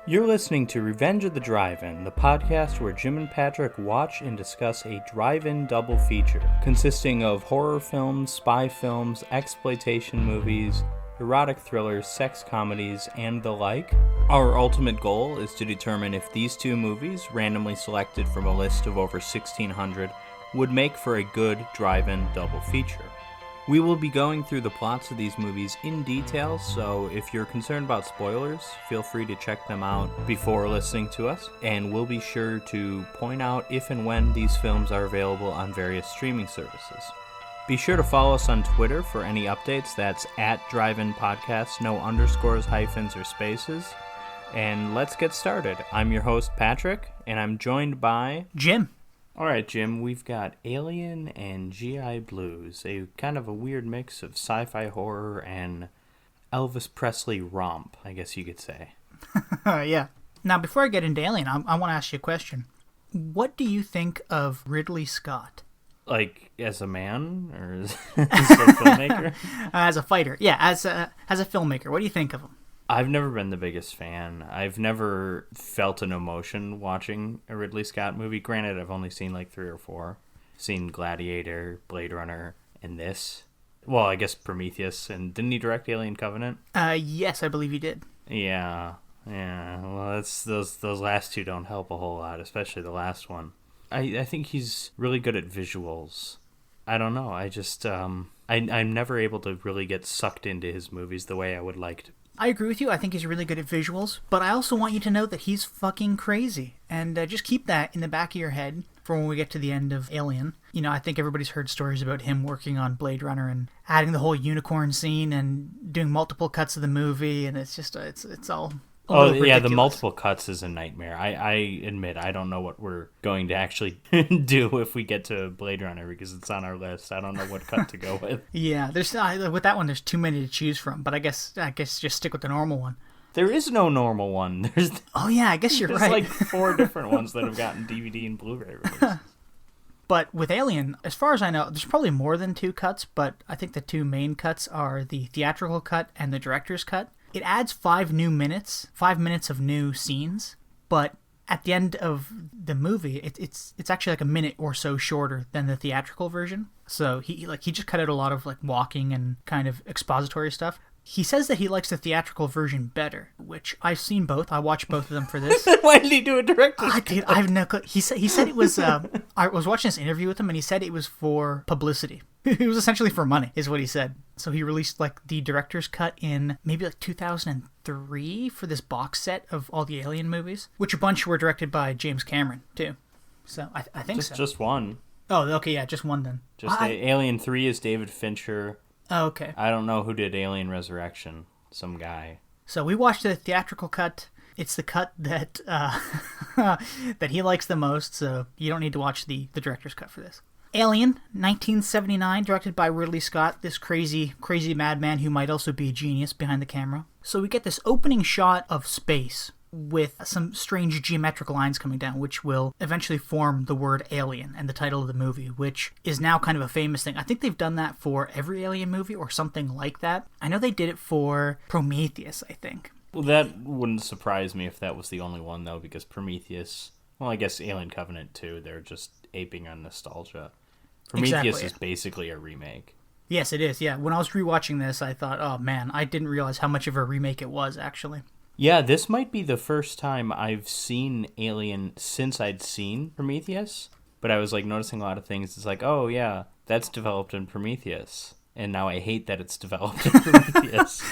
You're listening to Revenge of the Drive-In, the podcast where Jim and Patrick watch and discuss a drive-in double feature, consisting of horror films, spy films, exploitation movies, erotic thrillers, sex comedies, and the like. Our ultimate goal is to determine if these two movies, randomly selected from a list of over 1,600, would make for a good drive-in double feature. We will be going through the plots of these movies in detail, so if you're concerned about spoilers, feel free to check them out before listening to us, and we'll be sure to point out if and when these films are available on various streaming services. Be sure to follow us on Twitter for any updates. That's at Drive-In Podcast, no underscores, hyphens, or spaces. And let's get started. I'm your host, Patrick, and I'm joined by... Jim. All right, Jim, we've got Alien and GI Blues, a kind of a weird mix of sci-fi horror and Elvis Presley romp, I guess you could say. Yeah. Now, before I get into Alien, I want to ask you a question. What do you think of Ridley Scott? Like, as a man, or as a filmmaker? As a fighter. Yeah, as a filmmaker. What do you think of him? I've never been the biggest fan. I've never felt an emotion watching a Ridley Scott movie. Granted, I've only seen like 3 or 4. Seen Gladiator, Blade Runner, and this. Well, I guess Prometheus. And didn't he direct Alien Covenant? Yes, I believe he did. Yeah. Well, that's those last two don't help a whole lot, especially the last one. I think he's really good at visuals. I don't know. I just I'm never able to really get sucked into his movies the way I would like to. I agree with you. I think he's really good at visuals, but I also want you to know that he's fucking crazy. And just keep that in the back of your head for when we get to the end of Alien. You know, I think everybody's heard stories about him working on Blade Runner and adding the whole unicorn scene and doing multiple cuts of the movie, and it's just, it's all... Oh, yeah, the multiple cuts is a nightmare. I admit I don't know what we're going to actually do if we get to Blade Runner because it's on our list. I don't know what cut to go with. Yeah, there's with that one, there's too many to choose from, but I guess just stick with the normal one. There is no normal one. Oh, yeah, I guess you're right. There's like 4 different ones that have gotten DVD and Blu-ray releases. But with Alien, as far as I know, there's probably more than 2 cuts, but I think the 2 main cuts are the theatrical cut and the director's cut. It adds 5 minutes of new scenes, but at the end of the movie, it's actually like a minute or so shorter than the theatrical version. So he just cut out a lot of like walking and kind of expository stuff. He says that he likes the theatrical version better, which I've seen both. I watched both of them for this. Why did he do a director's cut? I have no clue. He said it was. I was watching this interview with him, and he said it was for publicity. It was essentially for money, is what he said. So he released like the director's cut in maybe like 2003 for this box set of all the Alien movies, which a bunch were directed by James Cameron too. So I think so. Just one. Oh, okay, yeah, just one then. Alien 3 is David Fincher. Oh, okay. I don't know who did Alien Resurrection. Some guy. So we watched the theatrical cut. It's the cut that that he likes the most, so you don't need to watch the director's cut for this. Alien, 1979, directed by Ridley Scott, this crazy madman who might also be a genius behind the camera. So we get this opening shot of space with some strange geometric lines coming down, which will eventually form the word Alien and the title of the movie, which is now kind of a famous thing. I think they've done that for every Alien movie or something like that. I know they did it for Prometheus, I think. Well, that wouldn't surprise me if that was the only one, though, because Prometheus... Well, I guess Alien Covenant, too. They're just aping on nostalgia. Prometheus is basically a remake. Yes, it is, yeah. When I was rewatching this, I thought, oh, man, I didn't realize how much of a remake it was, actually. Yeah, this might be the first time I've seen Alien since I'd seen Prometheus. But I was, like, noticing a lot of things. It's like, oh, yeah, that's developed in Prometheus. And now I hate that it's developed in Prometheus.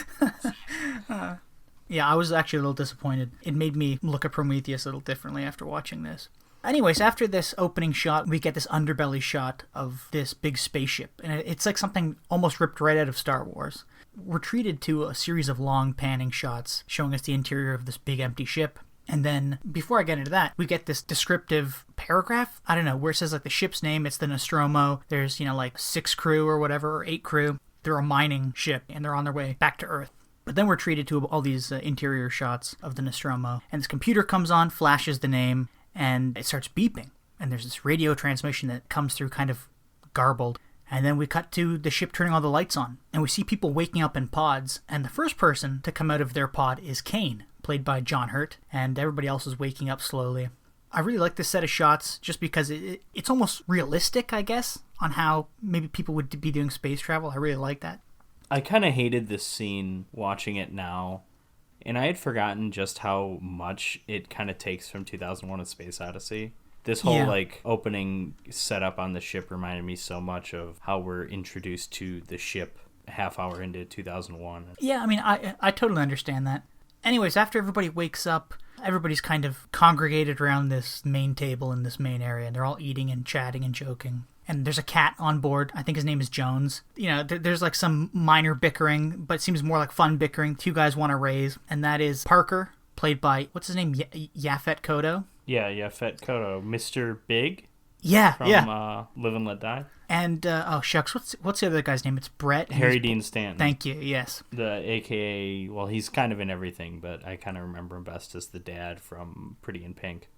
Yeah, I was actually a little disappointed. It made me look at Prometheus a little differently after watching this. Anyways, after this opening shot, we get this underbelly shot of this big spaceship. And it's like something almost ripped right out of Star Wars. We're treated to a series of long panning shots showing us the interior of this big empty ship. And then, before I get into that, we get this descriptive paragraph, I don't know, where it says like the ship's name, it's the Nostromo. There's, like 6 crew or whatever, or 8 crew. They're a mining ship, and they're on their way back to Earth. But then we're treated to all these interior shots of the Nostromo. And this computer comes on, flashes the name, and it starts beeping. And there's this radio transmission that comes through kind of garbled. And then we cut to the ship turning all the lights on. And we see people waking up in pods. And the first person to come out of their pod is Kane, played by John Hurt, and everybody else is waking up slowly. I really like this set of shots just because it's almost realistic, I guess, on how maybe people would be doing space travel. I really like that. I kind of hated this scene watching it now, and I had forgotten just how much it kind of takes from 2001: A Space Odyssey. This whole opening setup on the ship reminded me so much of how we're introduced to the ship a half hour into 2001. Yeah, I mean, I totally understand that. Anyways, after everybody wakes up, everybody's kind of congregated around this main table in this main area, and they're all eating and chatting and joking. And there's a cat on board. I think his name is Jones. You know, there's like some minor bickering, but it seems more like fun bickering. Two guys want a raise, and that is Parker, played by, what's his name, Yaphet Kotto? Yeah, Yaphet Kotto. Mr. Big? From Live and Let Die. And, shucks, what's the other guy's name? It's Brett. Harry Dean Stanton. Thank you, yes. The AKA, well, he's kind of in everything, but I kind of remember him best as the dad from Pretty in Pink.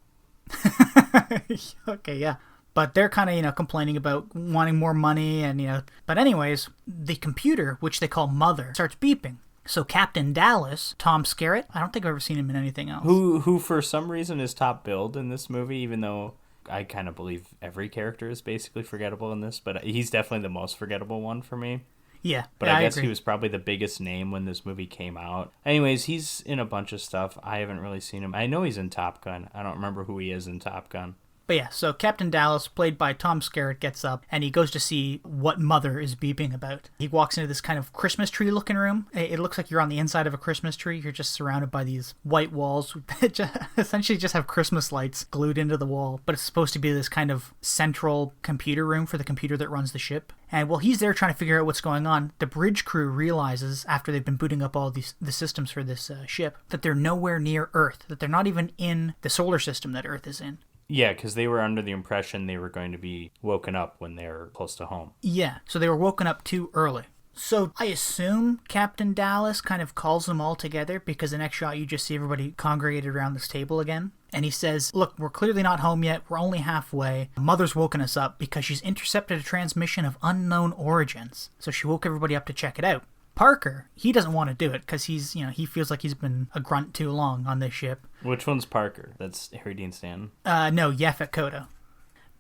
Okay, yeah. But they're kind of, complaining about wanting more money and, But anyways, the computer, which they call Mother, starts beeping. So Captain Dallas, Tom Skerritt, I don't think I've ever seen him in anything else. Who for some reason is top billed in this movie, even though I kind of believe every character is basically forgettable in this, but he's definitely the most forgettable one for me. Yeah, but I guess agree. He was probably the biggest name when this movie came out. Anyways, he's in a bunch of stuff. I haven't really seen him. I know he's in Top Gun. I don't remember who he is in Top Gun. But yeah, so Captain Dallas, played by Tom Skerritt, gets up and he goes to see what Mother is beeping about. He walks into this kind of Christmas tree looking room. It looks like you're on the inside of a Christmas tree. You're just surrounded by these white walls that essentially just have Christmas lights glued into the wall. But it's supposed to be this kind of central computer room for the computer that runs the ship. And while he's there trying to figure out what's going on, the bridge crew realizes, after they've been booting up all the systems for this ship, that they're nowhere near Earth, that they're not even in the solar system that Earth is in. Yeah, because they were under the impression they were going to be woken up when they were close to home. Yeah, so they were woken up too early. So I assume Captain Dallas kind of calls them all together, because the next shot you just see everybody congregated around this table again. And he says, look, we're clearly not home yet. We're only halfway. Mother's woken us up because she's intercepted a transmission of unknown origins. So she woke everybody up to check it out. Parker, he doesn't want to do it because he feels like he's been a grunt too long on this ship. Which one's Parker? That's Harry Dean Stanton? No, Yaphet Kotto.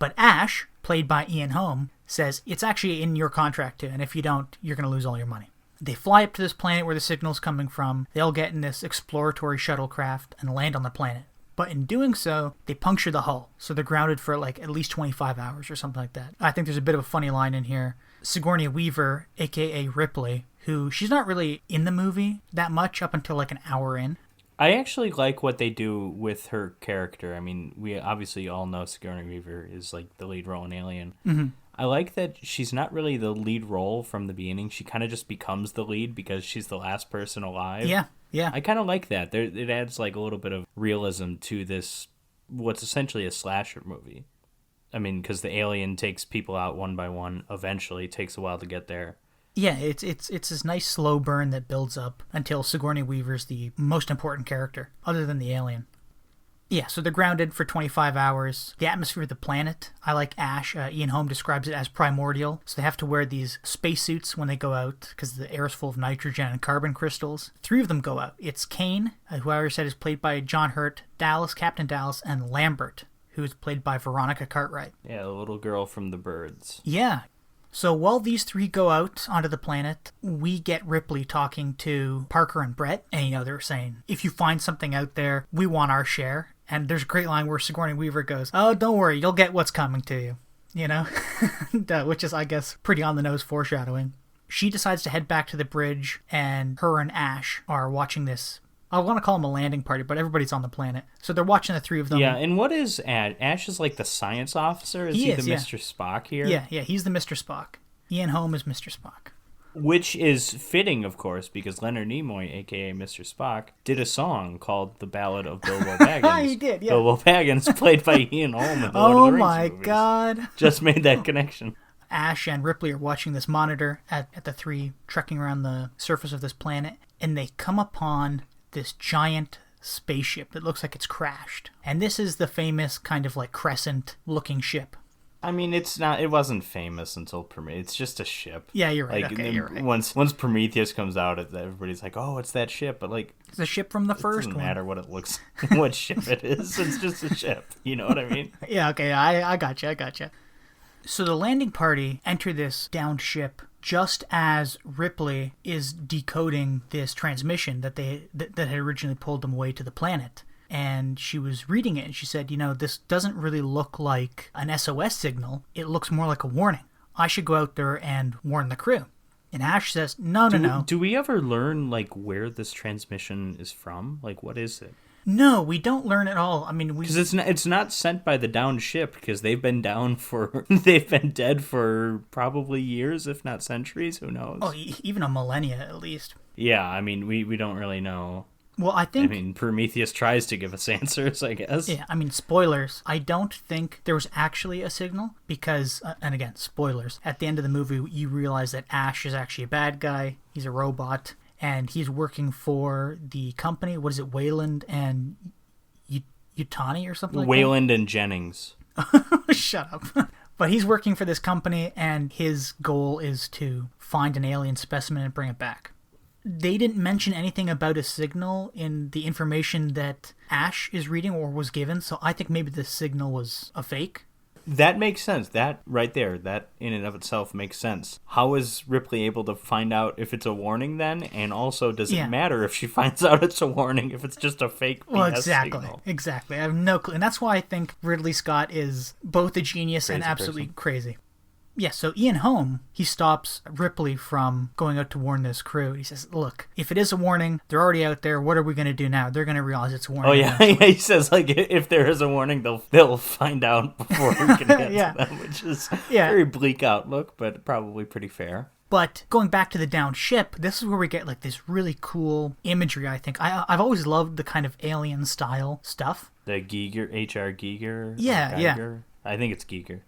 But Ash, played by Ian Holm, says it's actually in your contract too, and if you don't, you're going to lose all your money. They fly up to this planet where the signal's coming from. They all get in this exploratory shuttlecraft and land on the planet. But in doing so, they puncture the hull, so they're grounded for like at least 25 hours or something like that. I think there's a bit of a funny line in here. Sigourney Weaver, a.k.a. Ripley, who she's not really in the movie that much up until like an hour in. I actually like what they do with her character. I mean, we obviously all know Sigourney Weaver is like the lead role in Alien. Mm-hmm. I like that she's not really the lead role from the beginning. She kind of just becomes the lead because she's the last person alive. Yeah. I kind of like that. It adds like a little bit of realism to this, what's essentially a slasher movie. I mean, because the alien takes people out one by one. Eventually, it takes a while to get there. Yeah, it's this nice slow burn that builds up until Sigourney Weaver's the most important character, other than the alien. Yeah, so they're grounded for 25 hours. The atmosphere of the planet, I like Ash. Ian Holm describes it as primordial. So they have to wear these spacesuits when they go out because the air is full of nitrogen and carbon crystals. 3 of them go out. It's Kane, who I already said is played by John Hurt, Dallas, Captain Dallas, and Lambert, who is played by Veronica Cartwright. Yeah, the little girl from The Birds. Yeah. So while these 3 go out onto the planet, we get Ripley talking to Parker and Brett. And, they're saying, if you find something out there, we want our share. And there's a great line where Sigourney Weaver goes, oh, don't worry, you'll get what's coming to you. Which is, I guess, pretty on-the-nose foreshadowing. She decides to head back to the bridge, and her and Ash are watching this. I want to call them a landing party, but everybody's on the planet. So they're watching the 3 of them. Yeah, and what is Ash? Ash is like the science officer? Is he the Mr. Spock here? Yeah, he's the Mr. Spock. Ian Holm is Mr. Spock. Which is fitting, of course, because Leonard Nimoy, a.k.a. Mr. Spock, did a song called The Ballad of Bilbo Baggins. He did, yeah. Bilbo Baggins, played by Ian Holm in the Lord of the Rings my movies. God. Just made that connection. Ash and Ripley are watching this monitor at the 3 trekking around the surface of this planet, and they come upon this giant spaceship that looks like it's crashed. And this is the famous kind of like crescent-looking ship. I mean, it wasn't famous until Prometheus. It's just a ship. Yeah, you're right. Like, Okay, you're right. Once Prometheus comes out, everybody's like, oh, it's that ship. But, like... It's a ship from the first one. It doesn't matter what it looks... what ship it is. It's just a ship. You know what I mean? Yeah, okay, I gotcha. So the landing party enter this downed ship just as Ripley is decoding this transmission that had originally pulled them away to the planet. And she was reading it, and she said, this doesn't really look like an SOS signal. It looks more like a warning. I should go out there and warn the crew. And Ash says, no. Do we ever learn, like, where this transmission is from? Like, what is it? No, we don't learn at all. I mean, because it's not sent by the downed ship, because they've been they've been dead for probably years, if not centuries. Who knows? Oh, even a millennia at least. Yeah, I mean, we don't really know. Well, I think... Prometheus tries to give us answers, I guess. Yeah, spoilers. I don't think there was actually a signal because, and again, spoilers, at the end of the movie, you realize that Ash is actually a bad guy. He's a robot, and he's working for the company. What is it, Wayland and Yutani or something like Wayland and Jennings. Shut up. But he's working for this company, and his goal is to find an alien specimen and bring it back. They didn't mention anything about a signal in the information that Ash is reading or was given, so I think maybe the signal was a fake. That makes sense. That right there, that in and of itself makes sense. How is Ripley able to find out if it's a warning then? And also, does it matter if she finds out it's a warning if it's just a fake BS signal? Exactly. I have no clue. And that's why I think Ridley Scott is both a genius and absolutely crazy. Yeah, so Ian Holm, he stops Ripley from going out to warn this crew. He says, look, if it is a warning, they're already out there. What are we going to do now? They're going to realize it's a warning. Oh, yeah. He says, like, if there is a warning, they'll find out before we can get to them, which is very bleak outlook, but probably pretty fair. But going back to the downed ship, this is where we get, like, this really cool imagery, I think. I've always loved the kind of alien-style stuff. The Giger, H.R. Giger? Yeah. I think it's Giger.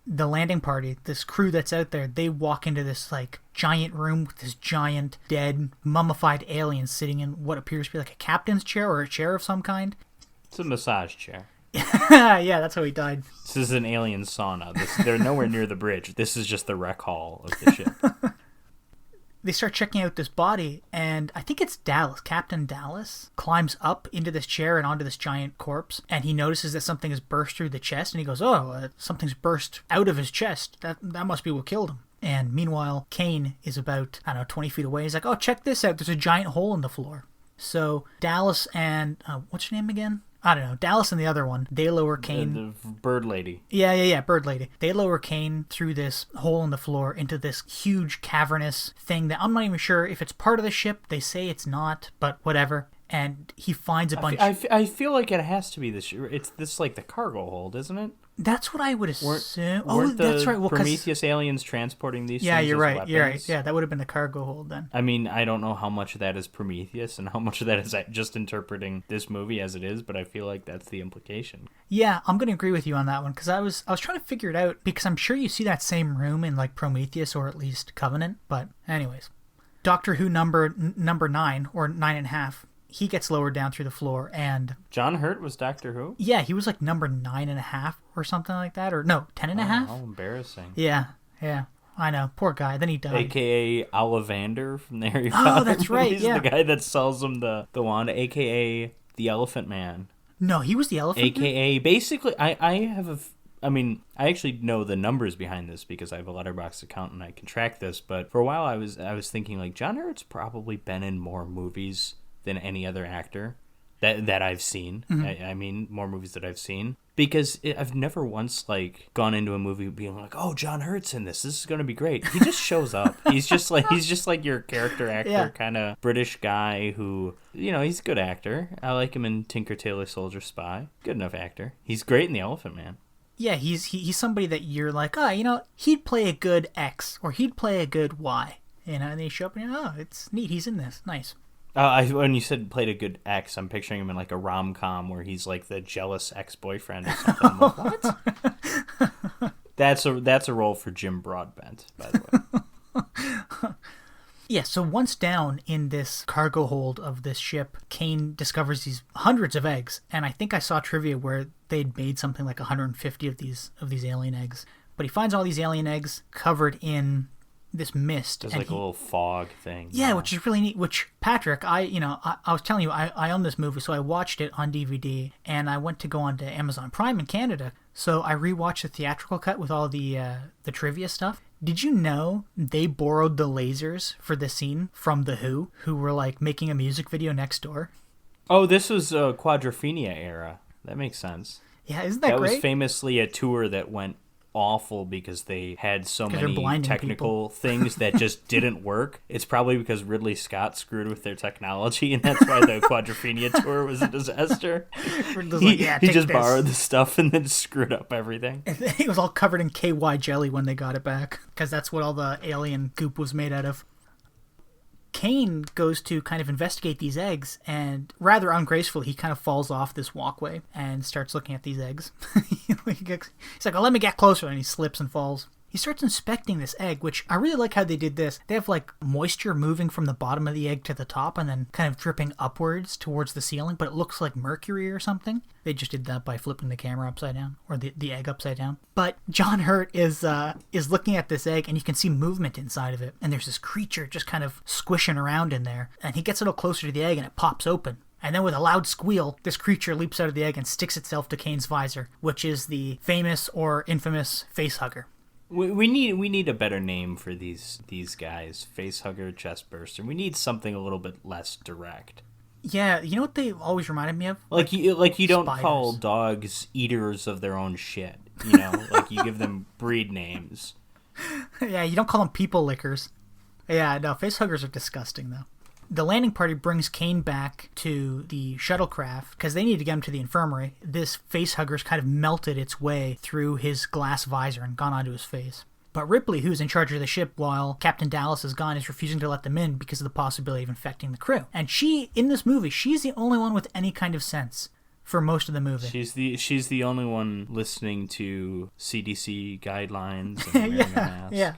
The landing party, this crew that's out there, they walk into this, like, giant room with this giant, dead, mummified alien sitting in what appears to be like a captain's chair or a chair of some kind. It's a massage chair. Yeah, that's how he died. This is an alien sauna. They're nowhere near the bridge. This is just the rec hall of the ship. They start checking out this body, and I think it's Dallas. Captain Dallas climbs up into this chair and onto this giant corpse, and he notices that something has burst through the chest, and he goes, something's burst out of his chest. That must be what killed him. And meanwhile, Kane is about, 20 feet away. He's like, oh, check this out. There's a giant hole in the floor. So Dallas and, what's her name again? I don't know, Dallas and the other one, they lower Kane... The bird lady. Yeah, bird lady. They lower Kane through this hole in the floor into this huge cavernous thing that I'm not even sure if it's part of the ship. They say it's not, but whatever. And he finds a bunch... I feel like it has to be this... It's this, like, the cargo hold, isn't it? That's what I would assume. That's right. Well, Prometheus aliens transporting these things as right. weapons? You're right. Yeah, that would have been the cargo hold then. I mean, I don't know how much of that is Prometheus and how much of that is just interpreting this movie as it is, but I feel like that's the implication. Yeah, I'm going to agree with you on that one, because I was trying to figure it out, because I'm sure you see that same room in, like, Prometheus or at least Covenant, but anyways. Doctor Who number 9, or 9.5, he gets lowered down through the floor, and... John Hurt was Doctor Who? Yeah, he was like number 9.5 or something like that, or no, 10.5? How embarrassing. Yeah, I know. Poor guy. Then he died. A.K.A. Ollivander from the Harry Potter. Oh, that's right, He's the guy that sells him the wand, A.K.A. the Elephant Man. No, he was the Elephant Man? A.K.A. Basically, I actually know the numbers behind this because I have a Letterboxd account and I can track this, but for a while I was thinking, like, John Hurt's probably been in more movies than any other actor that I've seen. Mm-hmm. I mean, more movies that I've seen. Because I've never once, like, gone into a movie being like, oh, John Hurt's in this. This is going to be great. He just shows up. He's just like your character actor, kind of British guy who, he's a good actor. I like him in Tinker Tailor Soldier Spy. Good enough actor. He's great in The Elephant Man. Yeah, he's somebody that you're like, he'd play a good X or he'd play a good Y. And they show up and it's neat. He's in this. Nice. When you said played a good ex, I'm picturing him in like a rom-com where he's like the jealous ex-boyfriend or something. I'm like, what? That's a role for Jim Broadbent, by the way. Yeah, so once down in this cargo hold of this ship, Kane discovers these hundreds of eggs, and I think I saw trivia where they'd made something like 150 of these alien eggs. But he finds all these alien eggs covered in this mist. There's like a little fog thing. Yeah, which is really neat. Which, Patrick, I was telling you, I own this movie, so I watched it on DVD, and I went to go onto Amazon Prime in Canada, so I rewatched the theatrical cut with all the trivia stuff. Did you know they borrowed the lasers for this scene from The Who were like making a music video next door? Oh, this was Quadrophenia era. That makes sense. Yeah, isn't that great? That was famously a tour that went awful because they had so many technical things that just didn't work. It's probably because Ridley Scott screwed with their technology, and that's why the Quadrophenia tour was a disaster. He just borrowed the stuff and then screwed up everything. It was all covered in KY jelly when they got it back, because that's what all the alien goop was made out of. Kane goes to kind of investigate these eggs, and rather ungracefully, he kind of falls off this walkway and starts looking at these eggs. He's like, oh, let me get closer, and he slips and falls. He starts inspecting this egg, which I really like how they did this. They have like moisture moving from the bottom of the egg to the top and then kind of dripping upwards towards the ceiling, but it looks like mercury or something. They just did that by flipping the camera upside down, or the egg upside down. But John Hurt is looking at this egg, and you can see movement inside of it. And there's this creature just kind of squishing around in there. And he gets a little closer to the egg, and it pops open. And then with a loud squeal, this creature leaps out of the egg and sticks itself to Kane's visor, which is the famous or infamous facehugger. We need a better name for these guys. Facehugger, chest burster. We need something a little bit less direct. Yeah, you know what they always reminded me of? Like you don't call dogs eaters of their own shit. You know, like you give them breed names. Yeah, you don't call them people lickers. Yeah, no, facehuggers are disgusting though. The landing party brings Kane back to the shuttlecraft because they need to get him to the infirmary. This facehugger's kind of melted its way through his glass visor and gone onto his face. But Ripley, who's in charge of the ship while Captain Dallas is gone, is refusing to let them in because of the possibility of infecting the crew. And she, in this movie, she's the only one with any kind of sense for most of the movie. She's the only one listening to CDC guidelines and wearing a mask. Yeah.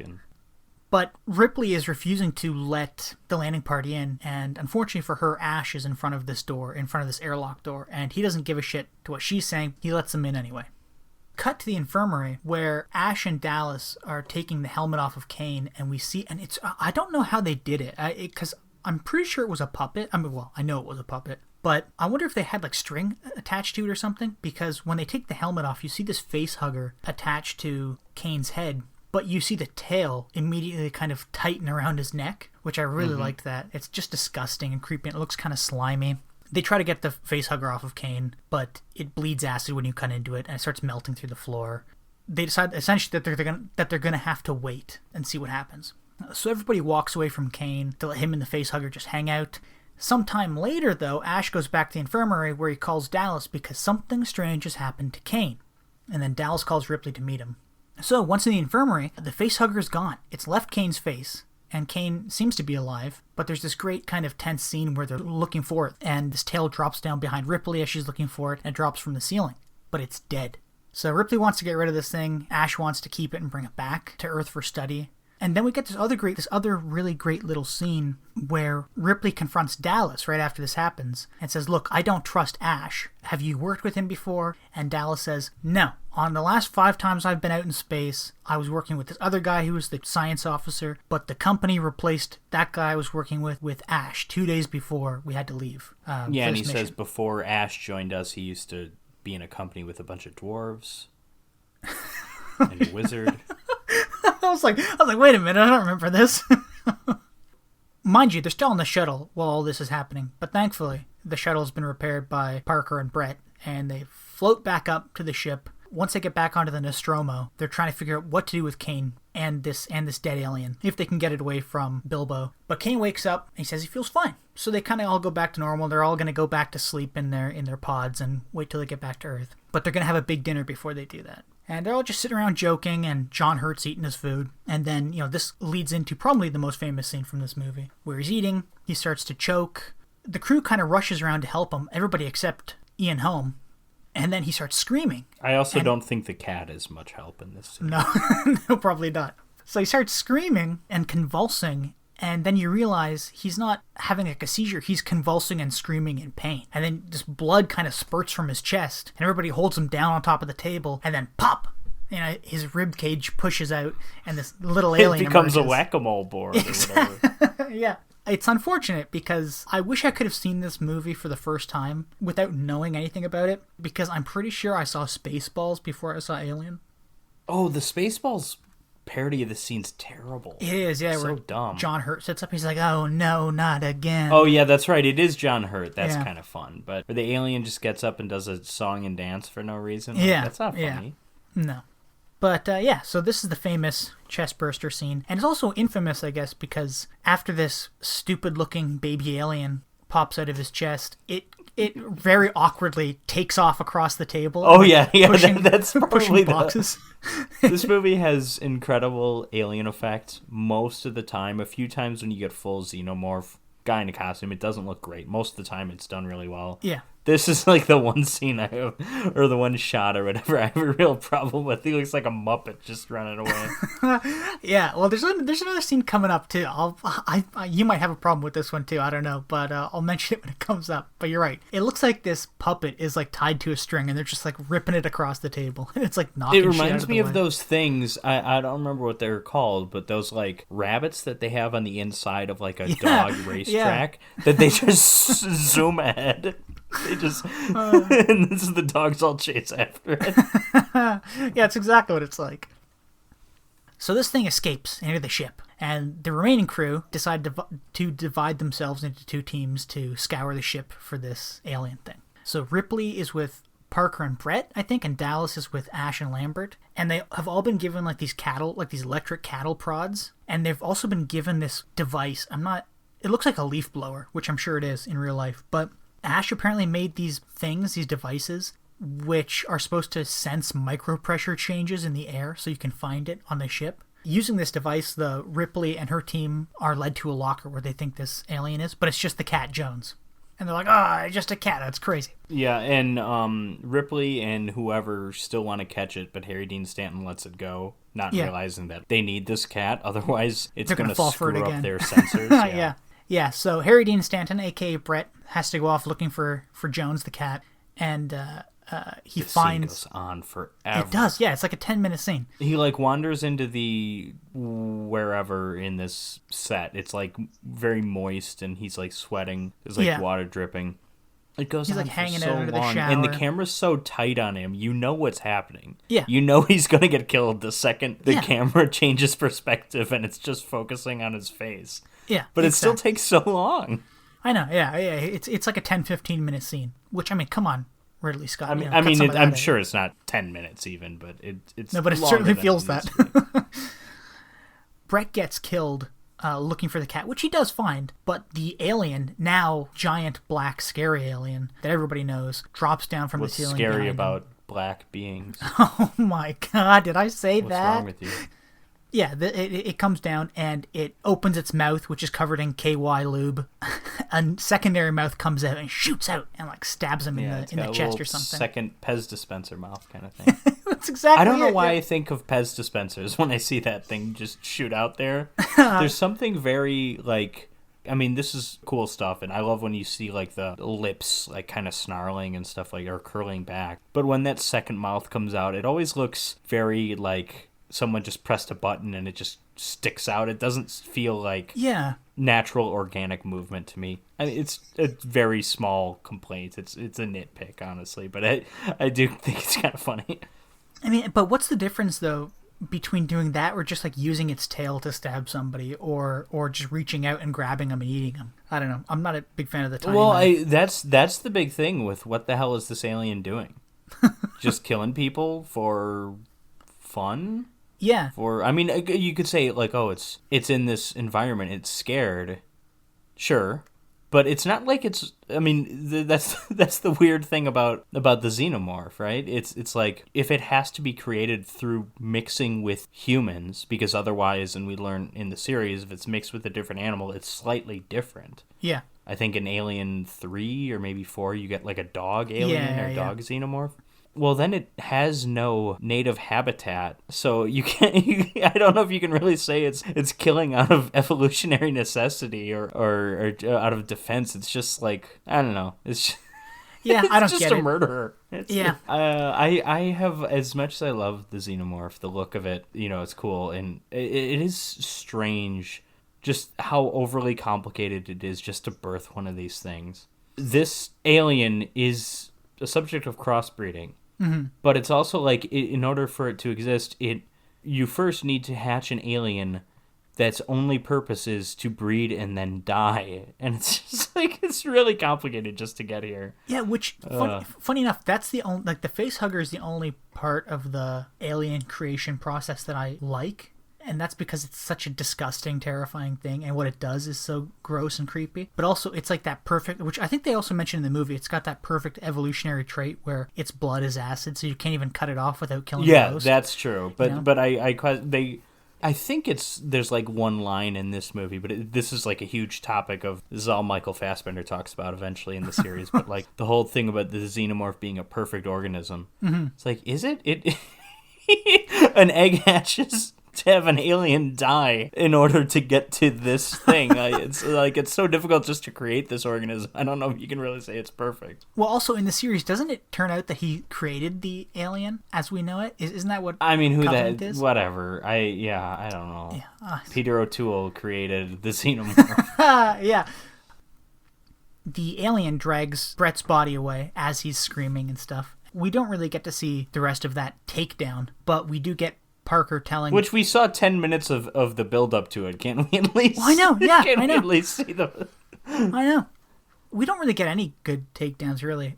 But Ripley is refusing to let the landing party in, and unfortunately for her, Ash is in front of this door, in front of this airlock door, and he doesn't give a shit to what she's saying. He lets them in anyway. Cut to the infirmary where Ash and Dallas are taking the helmet off of Kane, and we see, and it's, I don't know how they did it, because I'm pretty sure it was a puppet. I mean, well, I know it was a puppet, but I wonder if they had like string attached to it or something, because when they take the helmet off, you see this face hugger attached to Kane's head, but you see the tail immediately kind of tighten around his neck, which I really liked that. It's just disgusting and creepy. It looks kind of slimy. They try to get the face hugger off of Kane, but it bleeds acid when you cut into it, and it starts melting through the floor. They decide essentially that they're gonna have to wait and see what happens. So everybody walks away from Kane to let him and the face hugger just hang out. Sometime later, though, Ash goes back to the infirmary where he calls Dallas because something strange has happened to Kane. And then Dallas calls Ripley to meet him. So, once in the infirmary, the facehugger is gone. It's left Kane's face, and Kane seems to be alive, but there's this great kind of tense scene where they're looking for it, and this tail drops down behind Ripley as she's looking for it, and it drops from the ceiling. But it's dead. So Ripley wants to get rid of this thing, Ash wants to keep it and bring it back to Earth for study. And then we get this other really great little scene where Ripley confronts Dallas right after this happens and says, look, I don't trust Ash. Have you worked with him before? And Dallas says, no. On the last 5 times I've been out in space, I was working with this other guy who was the science officer, but the company replaced that guy I was working with Ash 2 days before we had to leave. And he says before Ash joined us, he used to be in a company with a bunch of dwarves and a wizard. I was like, wait a minute, I don't remember this. Mind you, they're still on the shuttle while all this is happening, but thankfully, the shuttle's been repaired by Parker and Brett, and they float back up to the ship. Once they get back onto the Nostromo, they're trying to figure out what to do with Kane and this dead alien, if they can get it away from Bilbo. But Kane wakes up, and he says he feels fine. So they kind of all go back to normal. They're all going to go back to sleep in their pods and wait till they get back to Earth. But they're going to have a big dinner before they do that. And they're all just sitting around joking, and John Hurt's eating his food. And then, this leads into probably the most famous scene from this movie, where he's eating, he starts to choke. The crew kind of rushes around to help him, everybody except Ian Holm. And then he starts screaming. I also don't think the cat is much help in this scene. No, no, probably not. So he starts screaming and convulsing, And then you realize he's not having like a seizure. He's convulsing and screaming in pain. And then this blood kind of spurts from his chest. And everybody holds him down on top of the table. And then pop! His rib cage pushes out. And this little alien becomes emerges. a whack-a-mole board or whatever. Yeah. It's unfortunate because I wish I could have seen this movie for the first time without knowing anything about it. Because I'm pretty sure I saw Spaceballs before I saw Alien. Oh, the Spaceballs parody of the scene's terrible. It is, yeah. So dumb. John Hurt sits up, he's like, oh no, not again. Oh yeah, that's right. It is John Hurt. That's Yeah. kind of fun. But where the alien just gets up and does a song and dance for no reason. Yeah. That's not Yeah. funny. No. But yeah, so this is the famous chest burster scene. And it's also infamous, I guess, because after this stupid looking baby alien pops out of his chest, it very awkwardly takes off across the table. Oh yeah, pushing, that's probably pushing boxes. This movie has incredible alien effects most of the time. A few times when you get full xenomorph guy in a costume, it doesn't look great. Most of the time it's done really well. Yeah. This is like the one scene I have, or the one shot or whatever, I have a real problem with. He looks like a Muppet just running away. Yeah, well, there's another scene coming up too. You might have a problem with this one too. I don't know, but I'll mention it when it comes up. But you're right. It looks like this puppet is like tied to a string, and they're just like ripping it across the table, and it's like knocking. It shit out reminds of me the of way. those things. I don't remember what they're called, but those like rabbits that they have on the inside of like a dog racetrack that they just zoom ahead. They just and this is the dogs all chase after it. Yeah, it's exactly what it's like. So this thing escapes into the ship, and the remaining crew decide to divide themselves into two teams to scour the ship for this alien thing. So Ripley is with Parker and Brett, I think, and Dallas is with Ash and Lambert. And they have all been given like these electric cattle prods. And they've also been given this device. It looks like a leaf blower, which I'm sure it is in real life. But Ash apparently made these devices, which are supposed to sense micropressure changes in the air so you can find it on the ship. Using this device, the Ripley and her team are led to a locker where they think this alien is, but it's just the cat Jones. And they're like, just a cat. That's crazy. Yeah, and Ripley and whoever still want to catch it, but Harry Dean Stanton lets it go, not realizing that they need this cat, otherwise it's going to screw up their sensors. Yeah, so Harry Dean Stanton, a.k.a. Brett, has to go off looking for Jones the cat, and he finds... Scene goes on forever. It does, yeah, it's like a 10-minute scene. He like wanders into the wherever in this set. It's like very moist, and he's like sweating. There's like water dripping. It goes he's on like for hanging so out under the long, shower. and the camera's so tight on him. You know what's happening. Yeah. You know he's gonna get killed the second the camera changes perspective, and it's just focusing on his face. Yeah, but it still takes so long. I know. Yeah. It's like a 10-15 minute scene. Which, I mean, come on, Ridley Scott. I'm sure it's not 10 minutes even, but it's no, but it certainly feels that. Brett gets killed looking for the cat, which he does find, but the alien, now giant black scary alien that everybody knows, drops down from the ceiling. What's scary about black beings? Oh my god, did I say that? What's wrong with you? Yeah, it comes down and it opens its mouth, which is covered in KY lube. A secondary mouth comes out and shoots out and like stabs him in the chest or something. Second Pez dispenser mouth kind of thing. That's exactly. I don't know it, why I think of Pez dispensers when I see that thing just shoot out there. There's something very like. I mean, this is cool stuff, and I love when you see like the lips like kind of snarling and stuff like or curling back. But when that second mouth comes out, it always looks very like someone just pressed a button and it just sticks out. It doesn't feel like natural organic movement to me. I mean, it's a very small complaint. It's a nitpick, honestly, but I do think it's kind of funny. I mean, but what's the difference though between doing that or just like using its tail to stab somebody or just reaching out and grabbing them and eating them? I don't know. I'm not a big fan of the tiny mouth. That's the big thing with what the hell is this alien doing? Just killing people for fun? Yeah. I mean, you could say like, oh, it's in this environment, it's scared, sure, but it's not like it's. I mean, that's the weird thing about the xenomorph, right? It's like if it has to be created through mixing with humans, because otherwise, and we learn in the series, if it's mixed with a different animal, it's slightly different. Yeah. I think in Alien 3 or maybe 4, you get like a dog alien or dog xenomorph. Well, then it has no native habitat, so you can't. I don't know if you can really say it's killing out of evolutionary necessity or out of defense. It's just like, I don't know. It's just, Yeah, I don't just get a it. murderer. Yeah. I have, as much as I love the xenomorph, the look of it, it's cool, and it is strange just how overly complicated it is just to birth one of these things. This alien is a subject of crossbreeding. Mm-hmm. But it's also like, in order for it to exist, you first need to hatch an alien that's only purpose is to breed and then die. And it's just like, it's really complicated just to get here. Yeah, which, funny enough, that's the only, like, the facehugger is the only part of the alien creation process that I like. And that's because it's such a disgusting, terrifying thing, and what it does is so gross and creepy. But also, it's like that perfect, which I think they also mentioned in the movie, it's got that perfect evolutionary trait where its blood is acid, so you can't even cut it off without killing the host. Yeah, that's true. But I think there's like one line in this movie, but this is like a huge topic this is all Michael Fassbender talks about eventually in the series, but like the whole thing about the xenomorph being a perfect organism. Mm-hmm. It's like, is it? An egg hatches to have an alien die in order to get to this thing. It's so difficult just to create this organism. I don't know if you can really say it's perfect. Well, also in the series, doesn't it turn out that he created the alien as we know it? Isn't that what? I mean, who Covenant that? is? Whatever. I don't know. Yeah. Peter O'Toole created the xenomorph. Yeah. The alien drags Brett's body away as he's screaming and stuff. We don't really get to see the rest of that takedown, but we do get Parker telling... Which we saw 10 minutes of the build-up to it. Can't we at least... Well, I know, yeah, Can't I know. we at least see the... I know. We don't really get any good takedowns, really.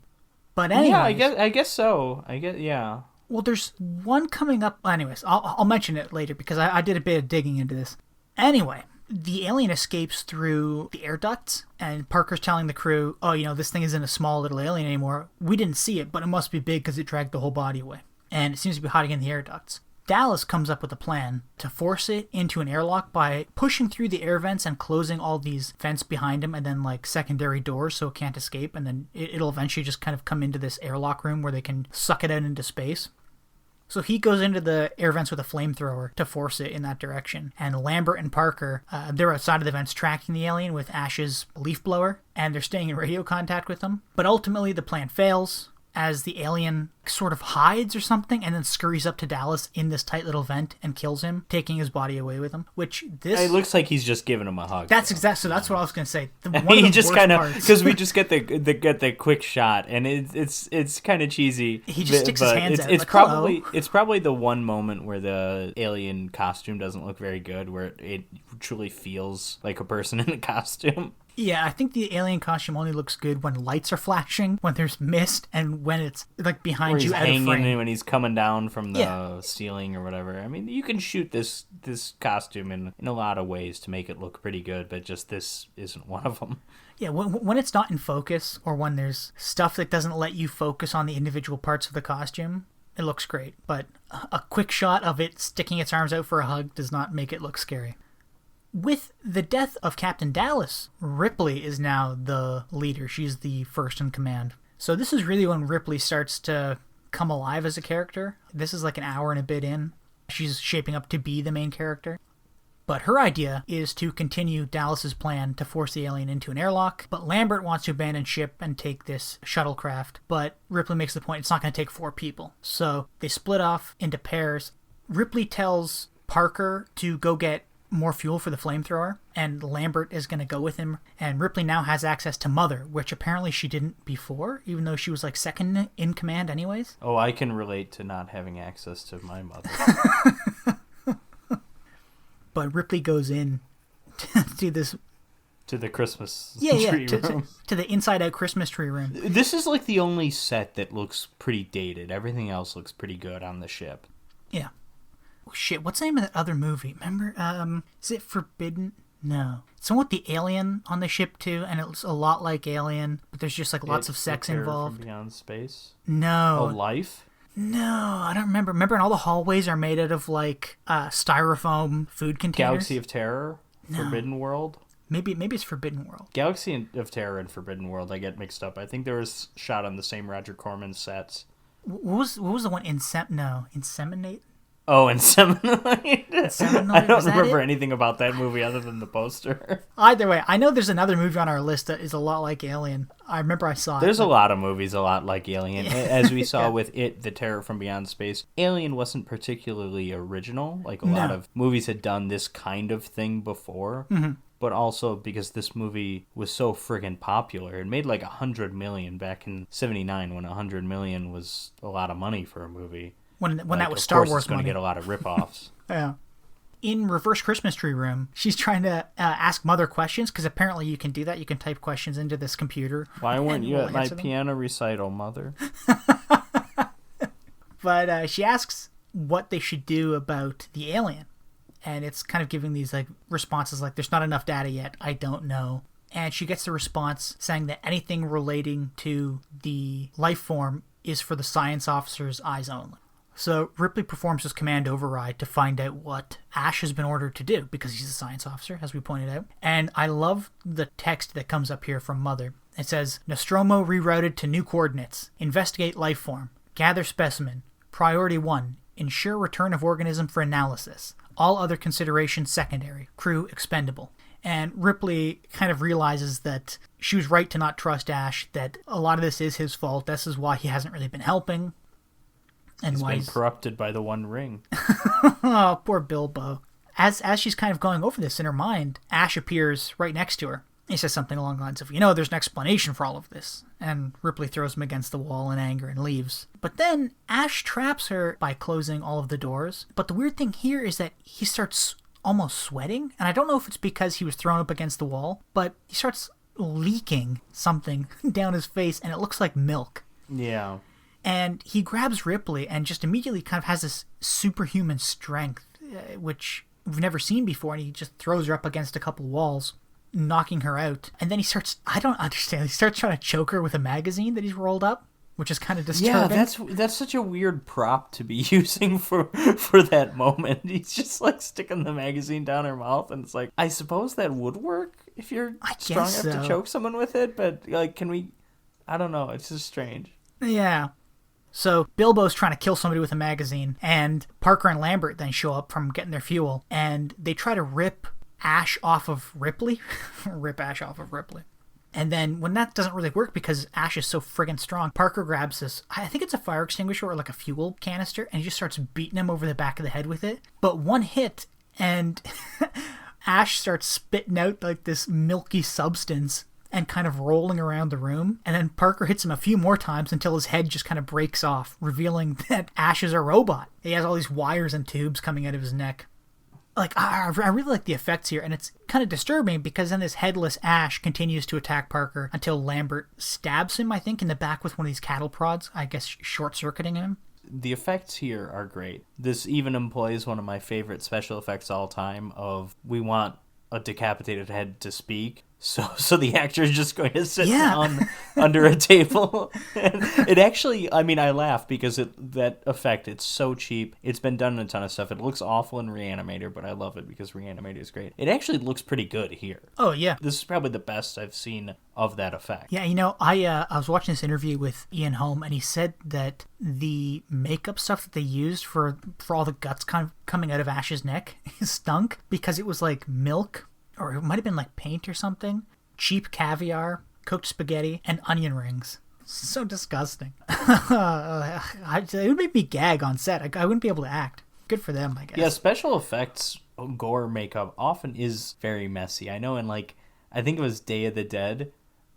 But anyways... Yeah, I guess so. Yeah. Well, there's one coming up... Anyways, I'll mention it later because I did a bit of digging into this. Anyway, the alien escapes through the air ducts, and Parker's telling the crew, this thing isn't a small little alien anymore. We didn't see it, but it must be big because it dragged the whole body away. And it seems to be hiding in the air ducts. Dallas comes up with a plan to force it into an airlock by pushing through the air vents and closing all these vents behind him and then like secondary doors so it can't escape, and then it'll eventually just kind of come into this airlock room where they can suck it out into space. So he goes into the air vents with a flamethrower to force it in that direction. And Lambert and Parker, they're outside of the vents tracking the alien with Ash's leaf blower, and they're staying in radio contact with them. But ultimately the plan fails as the alien sort of hides or something and then scurries up to Dallas in this tight little vent and kills him, taking his body away with him. It looks like he's just giving him a hug. That's exactly. So that's what I was going to say. He just kind of, because we just get the quick shot, and it's kind of cheesy. He just sticks his hands out. It's probably the one moment where the alien costume doesn't look very good, where it truly feels like a person in a costume. Yeah, I think the alien costume only looks good when lights are flashing, when there's mist, and when it's like behind you out of frame. When he's coming down from the ceiling or whatever. I mean, you can shoot this costume in a lot of ways to make it look pretty good, but just this isn't one of them. Yeah, when it's not in focus, or when there's stuff that doesn't let you focus on the individual parts of the costume, it looks great. But a quick shot of it sticking its arms out for a hug does not make it look scary. With the death of Captain Dallas, Ripley is now the leader. She's the first in command. So this is really when Ripley starts to come alive as a character. This is like an hour and a bit in. She's shaping up to be the main character. But her idea is to continue Dallas's plan to force the alien into an airlock. But Lambert wants to abandon ship and take this shuttlecraft. But Ripley makes the point it's not going to take 4 people. So they split off into pairs. Ripley tells Parker to go get more fuel for the flamethrower, and Lambert is going to go with him, and Ripley now has access to Mother, which apparently she didn't before, even though she was like second in command anyways. Oh, I can relate to not having access to my mother. But Ripley goes in to this... To the Christmas tree room. To the inside-out Christmas tree room. This is like the only set that looks pretty dated. Everything else looks pretty good on the ship. Yeah. Oh, shit, what's the name of that other movie? Remember, is it Forbidden? No. It's the one with the alien on the ship, too, and it's a lot like Alien, but there's just, like, lots of sex involved. From Beyond Space? No. Oh, Life? No, I don't remember. Remember, and all the hallways are made out of, like, styrofoam food containers? Galaxy of Terror? No. Forbidden World? Maybe it's Forbidden World. Galaxy of Terror and Forbidden World, I get mixed up. I think they were shot on the same Roger Corman sets. What was the one? Inseminate? Oh, Inseminate? Inseminate? I don't Was that remember it? anything about that movie other than the poster. Either way, I know there's another movie on our list that is a lot like Alien. I remember I saw it. There's a lot of movies a lot like Alien. As we saw with It, The Terror from Beyond Space, Alien wasn't particularly original. Like, a lot of movies had done this kind of thing before. Mm-hmm. But also because this movie was so friggin' popular. It made like $100 million back in '79 when $100 million was a lot of money for a movie. When like, that was Star Wars it's going to money. get a lot of ripoffs. Yeah. In Reverse Christmas Tree Room, she's trying to ask Mother questions, because apparently you can do that. You can type questions into this computer. Why weren't you at my piano recital, Mother? But she asks what they should do about the alien. And it's kind of giving these like responses like, there's not enough data yet, I don't know. And she gets the response saying that anything relating to the life form is for the science officer's eyes only. So Ripley performs this command override to find out what Ash has been ordered to do, because he's a science officer, as we pointed out. And I love the text that comes up here from Mother. It says, Nostromo rerouted to new coordinates. Investigate life form. Gather specimen. Priority 1. Ensure return of organism for analysis. All other considerations secondary. Crew expendable. And Ripley kind of realizes that she was right to not trust Ash, that a lot of this is his fault. This is why he hasn't really been helping. And he's been corrupted by the One Ring. Oh, poor Bilbo. As she's kind of going over this in her mind, Ash appears right next to her. He says something along the lines of, there's an explanation for all of this. And Ripley throws him against the wall in anger and leaves. But then Ash traps her by closing all of the doors. But the weird thing here is that he starts almost sweating. And I don't know if it's because he was thrown up against the wall, but he starts leaking something down his face, and it looks like milk. Yeah. And he grabs Ripley and just immediately kind of has this superhuman strength, which we've never seen before. And he just throws her up against a couple walls, knocking her out. And then I don't understand, he starts trying to choke her with a magazine that he's rolled up, which is kind of disturbing. Yeah, that's such a weird prop to be using for that moment. He's just like sticking the magazine down her mouth, and it's like, I suppose that would work if you're strong enough to choke someone with it, but like, can we? I don't know. It's just strange. Yeah. So Bilbo's trying to kill somebody with a magazine, and Parker and Lambert then show up from getting their fuel, and they try to rip Ash off of Ripley. Rip Ash off of Ripley. And then when that doesn't really work because Ash is so friggin' strong, Parker grabs this, I think it's a fire extinguisher or like a fuel canister, and he just starts beating him over the back of the head with it. But one hit, and Ash starts spitting out like this milky substance and kind of rolling around the room. And then Parker hits him a few more times until his head just kind of breaks off, revealing that Ash is a robot. He has all these wires and tubes coming out of his neck. Like, I really like the effects here, and it's kind of disturbing because then this headless Ash continues to attack Parker until Lambert stabs him, I think, in the back with one of these cattle prods, I guess short-circuiting him. The effects here are great. This even employs one of my favorite special effects all time of, we want a decapitated head to speak, so the actor is just going to sit down under a table. And it actually, I mean, I laugh because that effect, it's so cheap. It's been done in a ton of stuff. It looks awful in Reanimator, but I love it because Reanimator is great. It actually looks pretty good here. Oh, yeah. This is probably the best I've seen of that effect. Yeah, I was watching this interview with Ian Holm, and he said that the makeup stuff that they used for all the guts kind of coming out of Ash's neck stunk because it was like milk, or it might have been like paint or something, cheap caviar, cooked spaghetti, and onion rings. So disgusting. It would make me gag on set. I wouldn't be able to act. Good for them, I guess. Yeah, special effects, gore makeup often is very messy. I know I think it was Day of the Dead,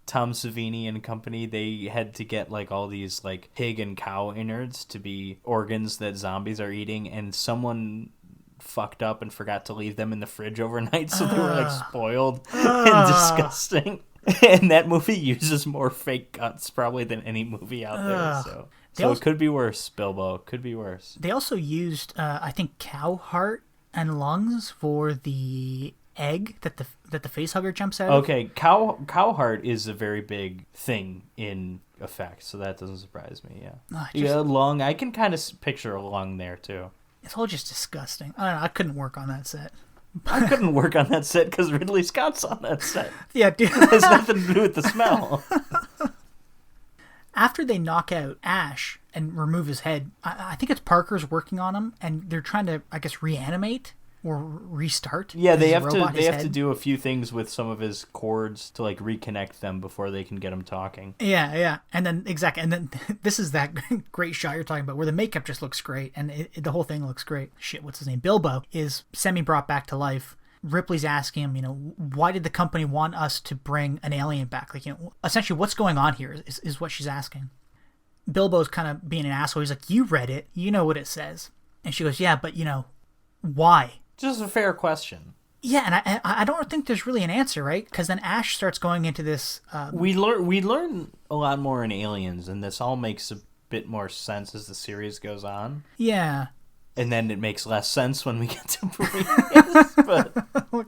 Tom Savini and company, they had to get like all these like pig and cow innards to be organs that zombies are eating, and someone fucked up and forgot to leave them in the fridge overnight, so they were like spoiled and disgusting. And that movie uses more fake guts probably than any movie out there, so it could be worse, Bilbo. Could be worse. They also used I think cow heart and lungs for the egg that the facehugger jumps out of. Okay, cow heart is a very big thing in effects, so that doesn't surprise me. Lung, I can kind of picture a lung there too. It's all just disgusting. I don't know, I couldn't work on that set. I couldn't work on that set because Ridley Scott's on that set. Yeah, dude. It has nothing to do with the smell. after they knock out Ash and remove his head, I think it's Parker's working on him, and they're trying to, I guess, reanimate or restart. Yeah, they have to do a few things with some of his cords to like reconnect them before they can get him talking. Yeah. And then this is that great shot you're talking about where the makeup just looks great and the whole thing looks great. Shit, what's his name? Bilbo is semi-brought back to life. Ripley's asking him, why did the company want us to bring an alien back? Like, essentially what's going on here is what she's asking. Bilbo's kind of being an asshole. He's like, you read it. You know what it says. And she goes, yeah, but why? Just a fair question. Yeah, and I don't think there's really an answer, right? Because then Ash starts going into this... We learn a lot more in Aliens, and this all makes a bit more sense as the series goes on. Yeah. And then it makes less sense when we get to Prometheus, but...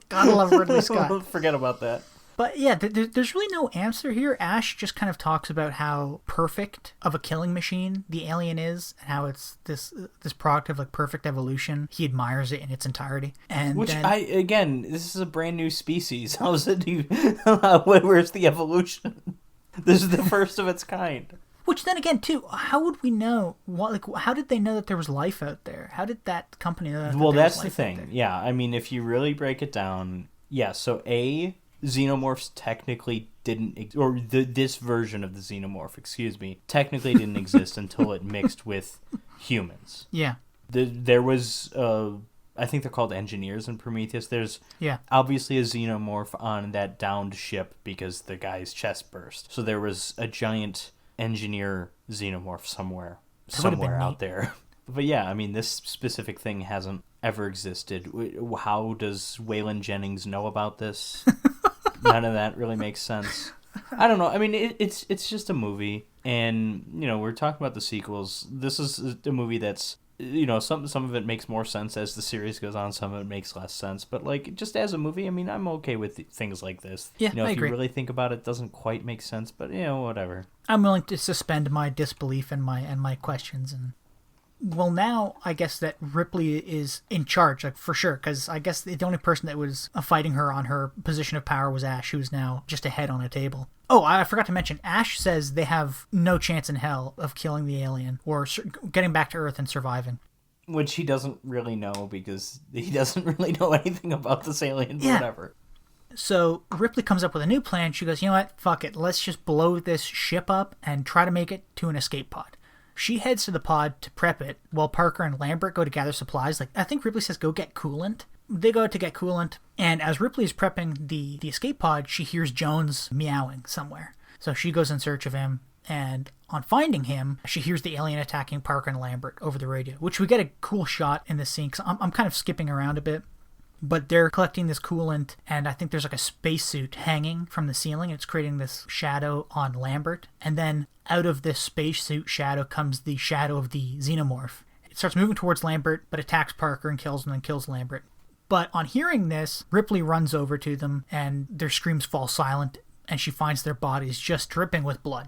Gotta love Ridley Scott. Forget about that. But yeah, there's really no answer here. Ash just kind of talks about how perfect of a killing machine the alien is, and how it's this product of like perfect evolution. He admires it in its entirety. And this is a brand new species. Where's the evolution? This is the first of its kind. Which then again, too, how would we know? How did they know that there was life out there? How did that company know that? Well, that's the thing. Yeah, I mean, if you really break it down, xenomorphs technically didn't, this version of the xenomorph, technically didn't exist until it mixed with humans. Yeah. There was, I think they're called engineers in Prometheus. There's obviously a xenomorph on that downed ship because the guy's chest burst. So there was a giant engineer xenomorph somewhere out there. But yeah, I mean, this specific thing hasn't ever existed. How does Waylon Jennings know about this? None of that really makes sense. I don't know. I mean, it's just a movie, and we're talking about the sequels. This is a movie that's some of it makes more sense as the series goes on. Some of it makes less sense. But like just as a movie, I mean, I'm okay with things like this. Yeah, I agree. If you really think about it, it doesn't quite make sense. But whatever. I'm willing to suspend my disbelief and my questions and. Well, now I guess that Ripley is in charge, like for sure, because I guess the only person that was fighting her on her position of power was Ash, who's now just a head on a table. Oh, I forgot to mention, Ash says they have no chance in hell of killing the alien or getting back to Earth and surviving. Which he doesn't really know because he doesn't really know anything about this alien, but whatever. So Ripley comes up with a new plan. She goes, you know what, fuck it, let's just blow this ship up and try to make it to an escape pod. She heads to the pod to prep it, while Parker and Lambert go to gather supplies. Like, I think Ripley says, go get coolant. They go to get coolant, and as Ripley is prepping the escape pod, she hears Jones meowing somewhere. So she goes in search of him, and on finding him, she hears the alien attacking Parker and Lambert over the radio, which we get a cool shot in this scene, because I'm kind of skipping around a bit. But they're collecting this coolant, and I think there's like a spacesuit hanging from the ceiling. It's creating this shadow on Lambert. And then out of this spacesuit shadow comes the shadow of the xenomorph. It starts moving towards Lambert, but attacks Parker and kills him, and kills Lambert. But on hearing this, Ripley runs over to them, and their screams fall silent, and she finds their bodies just dripping with blood.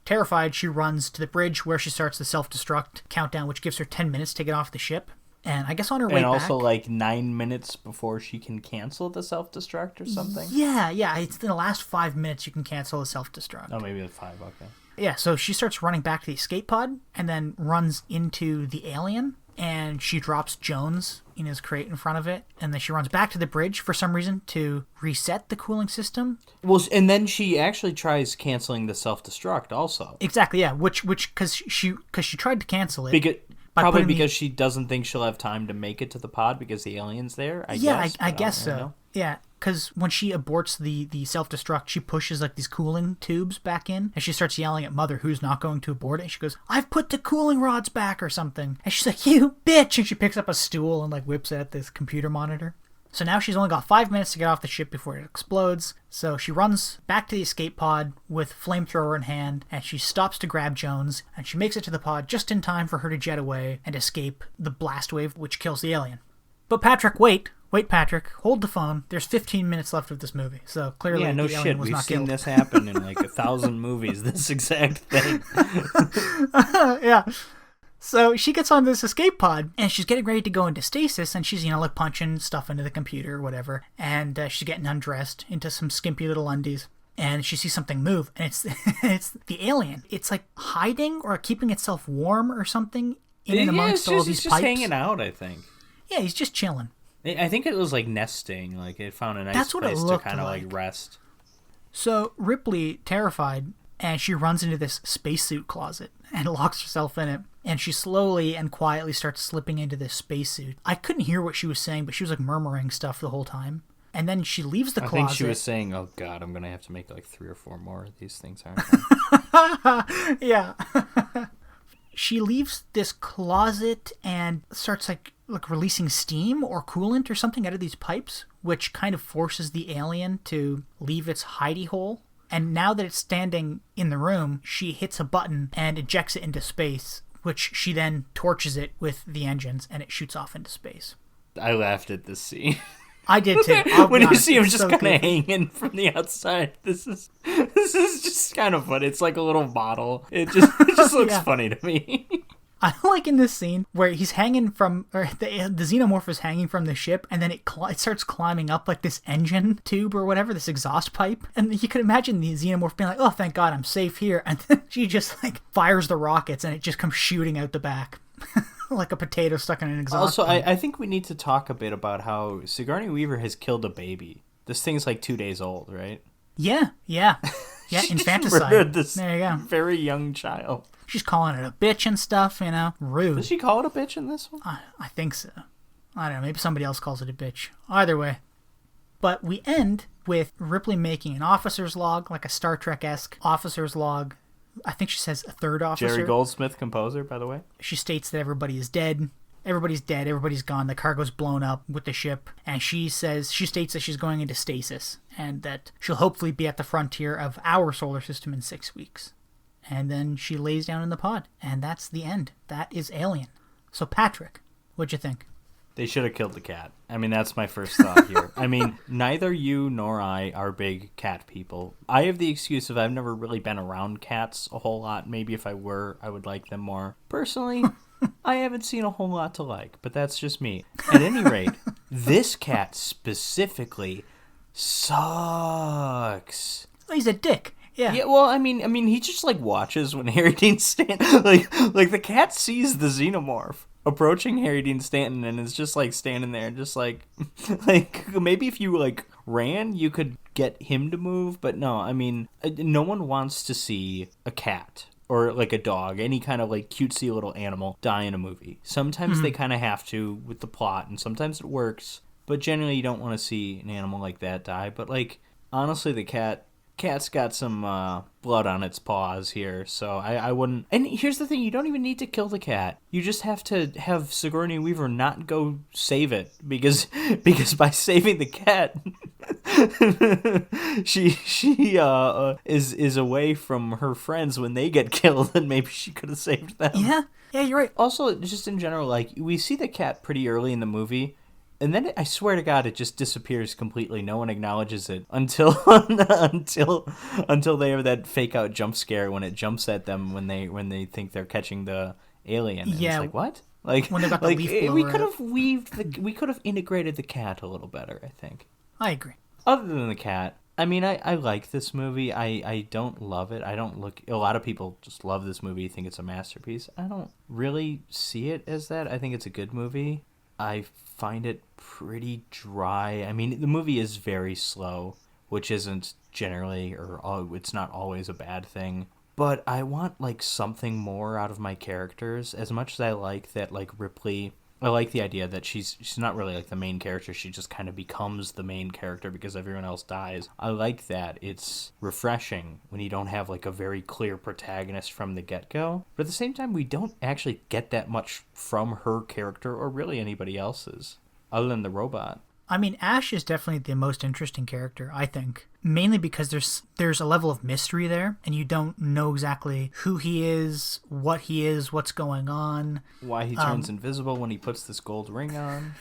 Terrified, she runs to the bridge where she starts the self-destruct countdown, which gives her 10 minutes to get off the ship. And I guess on her way back... And also like 9 minutes before she can cancel the self-destruct or something? Yeah. It's in the last 5 minutes you can cancel the self-destruct. Oh, maybe it's 5, okay. Yeah, so she starts running back to the escape pod and then runs into the alien. And she drops Jones in his crate in front of it. And then she runs back to the bridge for some reason to reset the cooling system. Well, and then she actually tries canceling the self-destruct also. Exactly, yeah. Which because she tried to cancel it. Probably because she doesn't think she'll have time to make it to the pod because the alien's there, I guess. I guess so. Know. Yeah, because when she aborts the self-destruct, she pushes like these cooling tubes back in, and she starts yelling at Mother, who's not going to abort it. And she goes, "I've put the cooling rods back," or something. And she's like, "You bitch!" And she picks up a stool and like whips it at this computer monitor. So now she's only got 5 minutes to get off the ship before it explodes. So she runs back to the escape pod with flamethrower in hand, and she stops to grab Jones, and she makes it to the pod just in time for her to jet away and escape the blast wave, which kills the alien. But Patrick, wait, Patrick, hold the phone. There's 15 minutes left of this movie, so clearly the alien was not killed. We've seen this happen in like 1,000 movies, this exact thing. Yeah. So she gets on this escape pod, and she's getting ready to go into stasis, and she's, like punching stuff into the computer or whatever, and she's getting undressed into some skimpy little undies. and she sees something move, and it's it's the alien. It's like hiding or keeping itself warm or something in and amongst all these pipes. He's pipes. just hanging out, I think. Yeah, he's just chilling. I think it was like nesting. Like it found a nice place to kind of like rest. So Ripley, terrified, and she runs into this spacesuit closet and locks herself in it. And she slowly and quietly starts slipping into this spacesuit. I couldn't hear what she was saying, but she was like murmuring stuff the whole time. And then she leaves the closet. I think she was saying, "Oh God, I'm gonna have to make like 3 or 4 more of these things, aren't I?" Yeah. She leaves this closet and starts like releasing steam or coolant or something out of these pipes, which kind of forces the alien to leave its hidey hole. And now that it's standing in the room, she hits a button and ejects it into space, which she then torches it with the engines, and it shoots off into space. I laughed at this scene. I did too. When you see him just kind of hanging from the outside, this is just kind of funny. It's like a little bottle. It just looks funny to me. I like in this scene where he's hanging from, or the xenomorph is hanging from the ship, and then it starts climbing up like this engine tube or whatever, this exhaust pipe. And you could imagine the xenomorph being like, "Oh, thank God, I'm safe here." And then she just like fires the rockets, and it just comes shooting out the back. Like a potato stuck in an exhaust pipe. Also, I think we need to talk a bit about how Sigourney Weaver has killed a baby. This thing's like 2 days old, right? Yeah. Infanticide. Murdered this there you go. Very young child. She's calling it a bitch and stuff, rude. Does she call it a bitch in this one? I think so. I don't know, maybe somebody else calls it a bitch. Either way. But we end with Ripley making an officer's log, like a Star Trek-esque officer's log. I think she says a third officer. Jerry Goldsmith, composer, by the way. She states that everybody is dead. Everybody's dead. Everybody's gone. The cargo's blown up with the ship. And she states that she's going into stasis and that she'll hopefully be at the frontier of our solar system in 6 weeks. And then she lays down in the pod. And that's the end. That is Alien. So, Patrick, what'd you think? They should have killed the cat. I mean, that's my first thought here. I mean, neither you nor I are big cat people. I have the excuse of I've never really been around cats a whole lot. Maybe if I were, I would like them more. Personally, I haven't seen a whole lot to like, but that's just me. At any rate, this cat specifically sucks. He's a dick. Yeah. Well, I mean, he just like watches when Harry Dean Stanton, like the cat sees the xenomorph approaching Harry Dean Stanton and is just like standing there, just like maybe if you like ran, you could get him to move, but no, I mean, no one wants to see a cat or like a dog, any kind of like cutesy little animal die in a movie. Sometimes they kind of have to with the plot, and sometimes it works, but generally you don't want to see an animal like that die. But like honestly, the cat's got some blood on its paws here, so I wouldn't. And here's the thing, you don't even need to kill the cat. You just have to have Sigourney Weaver not go save it, because by saving the cat, she is away from her friends when they get killed, and maybe she could have saved them. Yeah, you're right. Also, just in general, like, we see the cat pretty early in the movie, and then I swear to God, it just disappears completely. No one acknowledges it until they have that fake out jump scare when it jumps at them when they think they're catching the alien. And it's like, what? Like, when they got the leaf blower we could have integrated the cat a little better, I think. I agree. Other than the cat, I mean, I like this movie. I don't love it. A lot of people just love this movie, think it's a masterpiece. I don't really see it as that. I think it's a good movie. I find it pretty dry. I mean, the movie is very slow, which isn't generally, it's not always a bad thing. But I want, like, something more out of my characters. As much as I like that, like, Ripley, I like the idea that she's not really, like, the main character. She just kind of becomes the main character because everyone else dies. I like that. It's refreshing when you don't have, like, a very clear protagonist from the get-go. But at the same time, we don't actually get that much from her character or really anybody else's, other than the robot. I mean, Ash is definitely the most interesting character, I think. Mainly because there's a level of mystery there, and you don't know exactly who he is, what's going on. Why he turns invisible when he puts this gold ring on.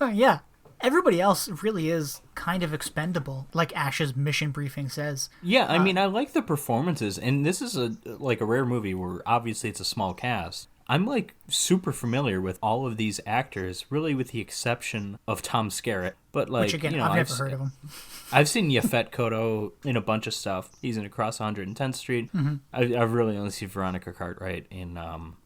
Yeah. Everybody else really is kind of expendable, like Ash's mission briefing says. Yeah, I mean, I like the performances, and this is a rare movie where obviously it's a small cast. I'm like super familiar with all of these actors, really with the exception of Tom Skerritt. But like, Which again, you know, I've never heard of him. I've seen Yaphet Kotto in a bunch of stuff. He's in Across 110th Street. I've really only seen Veronica Cartwright in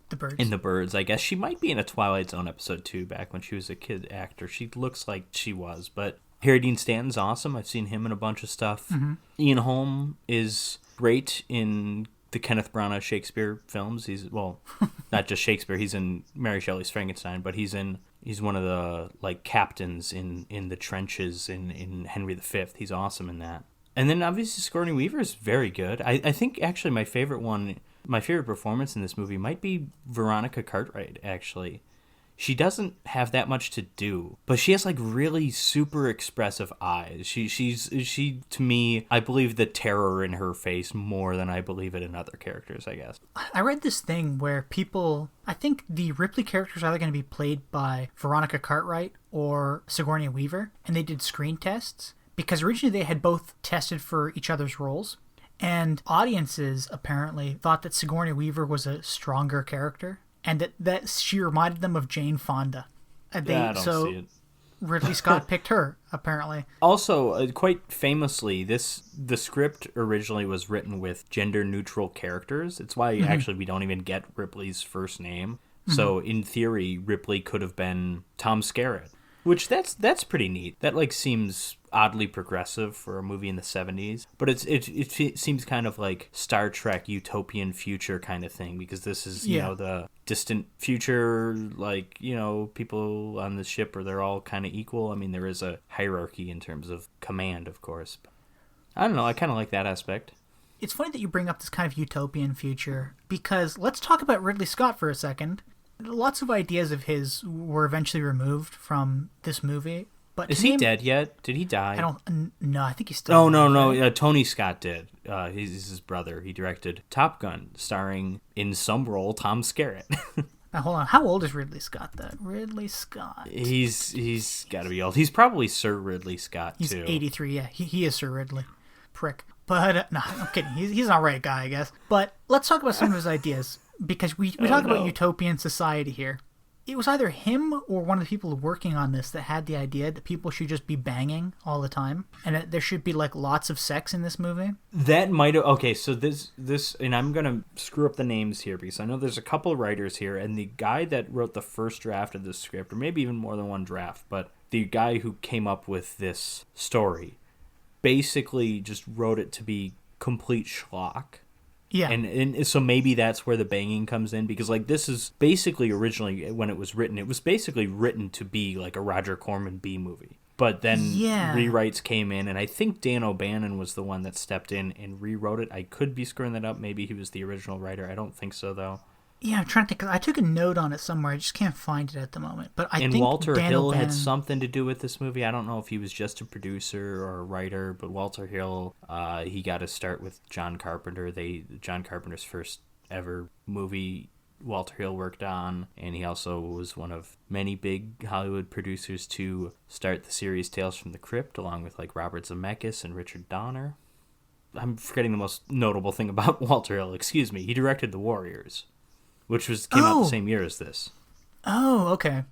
The Birds. In The Birds. I guess she might be in a Twilight Zone episode too, back when she was a kid actor. She looks like she was, but Harry Dean Stanton's awesome. I've seen him in a bunch of stuff. Ian Holm is great in the Kenneth Branagh Shakespeare films. He's, well, not just Shakespeare. He's in Mary Shelley's Frankenstein, but he's one of the like captains in the trenches in Henry V. He's awesome in that. And then obviously Sigourney Weaver is very good. I think actually my favorite performance in this movie might be Veronica Cartwright, actually. She doesn't have that much to do, but she has like really super expressive eyes. She to me, I believe the terror in her face more than I believe it in other characters, I guess. I read this thing where I think the Ripley character is either going to be played by Veronica Cartwright or Sigourney Weaver, and they did screen tests because originally they had both tested for each other's roles. And audiences apparently thought that Sigourney Weaver was a stronger character, and that she reminded them of Jane Fonda. I don't see it. Ridley Scott picked her, apparently. Also, quite famously, the script originally was written with gender-neutral characters. It's why actually we don't even get Ripley's first name. So in theory, Ripley could have been Tom Skerritt, which that's pretty neat. That like seems oddly progressive for a movie in the 70s, but it seems kind of like Star Trek utopian future kind of thing, because this is you know, the distant future, like, you know, people on the ship are they're all kind of equal. I mean, there is a hierarchy in terms of command, of course. But I don't know, I kind of like that aspect. It's funny that you bring up this kind of utopian future, because let's talk about Ridley Scott for a second. Lots of ideas of his were eventually removed from this movie. But is he dead yet? Did he die? No, I think he's still. Oh, no. Tony Scott did. He's his brother. He directed Top Gun, starring in some role Tom Skerritt. Now, hold on. How old is Ridley Scott, then? Ridley Scott. He's got to be old. He's probably Sir Ridley Scott, he's too. He's 83, yeah. He is Sir Ridley. Prick. But, no, I'm kidding. He's an alright guy, I guess. But let's talk about some of his ideas, because we talk about utopian society here. It was either him or one of the people working on this that had the idea that people should just be banging all the time, and that there should be like lots of sex in this movie. That might have... Okay, so this, and I'm going to screw up the names here because I know there's a couple of writers here, and the guy that wrote the first draft of this script, or maybe even more than one draft, but the guy who came up with this story basically just wrote it to be complete schlock. Yeah. And so maybe that's where the banging comes in, because like this is basically originally when it was basically written to be like a Roger Corman B movie. But then rewrites came in, and I think Dan O'Bannon was the one that stepped in and rewrote it. I could be screwing that up. Maybe he was the original writer. I don't think so, though. Yeah, I'm trying to think. I took a note on it somewhere. I just can't find it at the moment. But I think Walter Dan Hill O'Bannon had something to do with this movie. I don't know if he was just a producer or a writer, but Walter Hill, he got to start with John Carpenter. John Carpenter's first ever movie Walter Hill worked on, and he also was one of many big Hollywood producers to start the series Tales from the Crypt, along with like Robert Zemeckis and Richard Donner. I'm forgetting the most notable thing about Walter Hill. Excuse me. He directed The Warriors, which came out the same year as this. Oh, okay.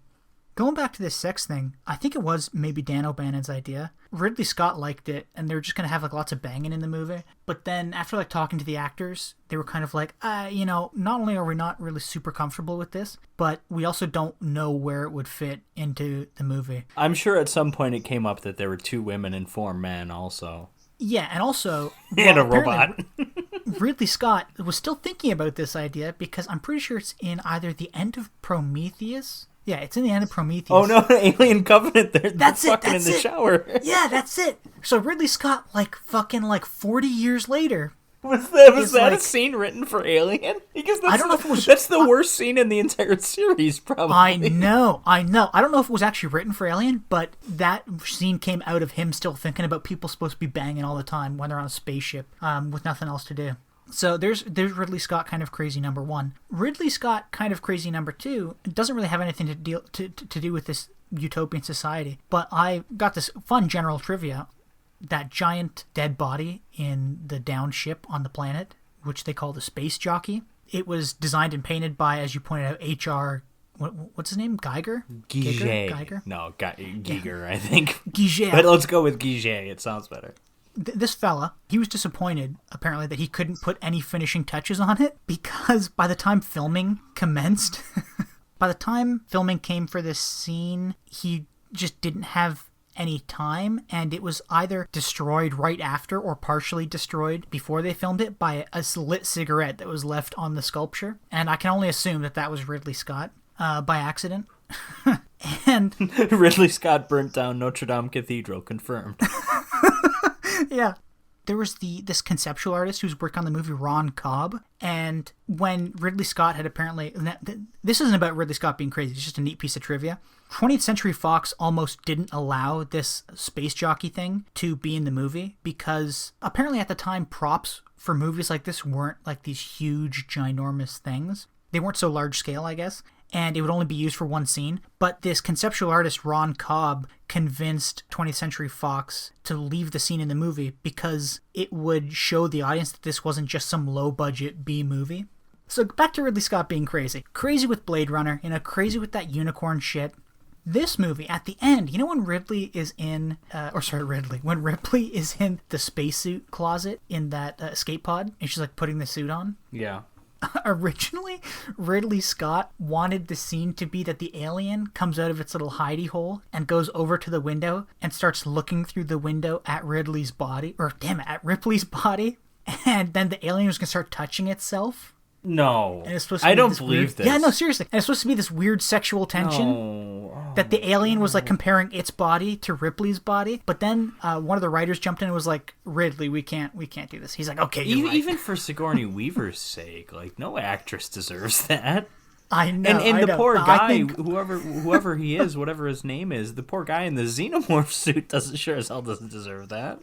Going back to this sex thing, I think it was maybe Dan O'Bannon's idea. Ridley Scott liked it, and they were just going to have like lots of banging in the movie. But then after like talking to the actors, they were kind of like, not only are we not really super comfortable with this, but we also don't know where it would fit into the movie. I'm sure at some point it came up that there were 2 women and 4 men also. Yeah, and also... and a robot. Ridley Scott was still thinking about this idea, because I'm pretty sure it's in either the end of Prometheus. Yeah, it's in the end of Prometheus. Oh no, Alien Covenant, they're fucking in the shower. Yeah, that's it. So Ridley Scott, fucking 40 years later... Was that a scene written for Alien? Because I don't know if it was... That's the worst scene in the entire series, probably. I know. I don't know if it was actually written for Alien, but that scene came out of him still thinking about people supposed to be banging all the time when they're on a spaceship with nothing else to do. So there's Ridley Scott kind of crazy number 1. Ridley Scott kind of crazy number 2 doesn't really have anything to do with this utopian society, but I got this fun general trivia. That giant dead body in the down ship on the planet, which they call the space jockey, It was designed and painted by, as you pointed out, H.R. What's his name? Geiger? Geiger? No, Geiger, I think. Geiger. But let's go with Geiger. It sounds better. This fella, he was disappointed, apparently, that he couldn't put any finishing touches on it because by the time filming commenced, by the time filming came for this scene, he just didn't have any time, and it was either destroyed right after or partially destroyed before they filmed it by a lit cigarette that was left on the sculpture. And I can only assume that was Ridley Scott by accident. And Ridley Scott burnt down Notre Dame Cathedral, confirmed. Yeah. There was this conceptual artist who's worked on the movie, Ron Cobb, and when Ridley Scott had apparently... This isn't about Ridley Scott being crazy, it's just a neat piece of trivia. 20th Century Fox almost didn't allow this space jockey thing to be in the movie because apparently at the time props for movies like this weren't like these huge, ginormous things. They weren't so large scale, I guess, and it would only be used for one scene. But this conceptual artist, Ron Cobb, convinced 20th Century Fox to leave the scene in the movie because it would show the audience that this wasn't just some low-budget B movie. So back to Ridley Scott being crazy. Crazy with Blade Runner, crazy with that unicorn shit. This movie, at the end, when Ridley is in, when Ripley is in the spacesuit closet in that escape pod, and she's like putting the suit on. Yeah. Originally, Ridley Scott wanted the scene to be that the alien comes out of its little hidey hole and goes over to the window and starts looking through the window at Ripley's body, and then the alien was going to start touching itself. No, and it's supposed to I be don't this believe weird, this. Yeah, no, seriously. And it's supposed to be this weird sexual tension that the alien was like comparing its body to Ripley's body. But then one of the writers jumped in and was like, "Ridley, we can't do this." He's like, "Okay, you're right." Even for Sigourney Weaver's sake, like no actress deserves that. I know. And the poor guy, whoever he is, whatever his name is, the poor guy in the xenomorph suit sure as hell doesn't deserve that.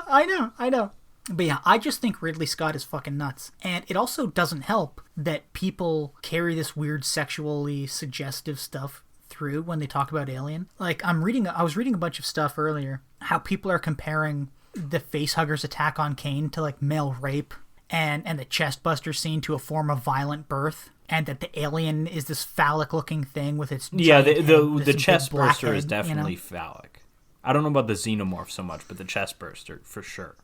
I know. But yeah, I just think Ridley Scott is fucking nuts. And it also doesn't help that people carry this weird sexually suggestive stuff through when they talk about Alien. Like, I was reading a bunch of stuff earlier, how people are comparing the facehugger's attack on Kane to like male rape and the chestbuster scene to a form of violent birth. And that the alien is this phallic-looking thing with its giant head, the chestburster is definitely phallic. I don't know about the xenomorph so much, but the chestburster for sure.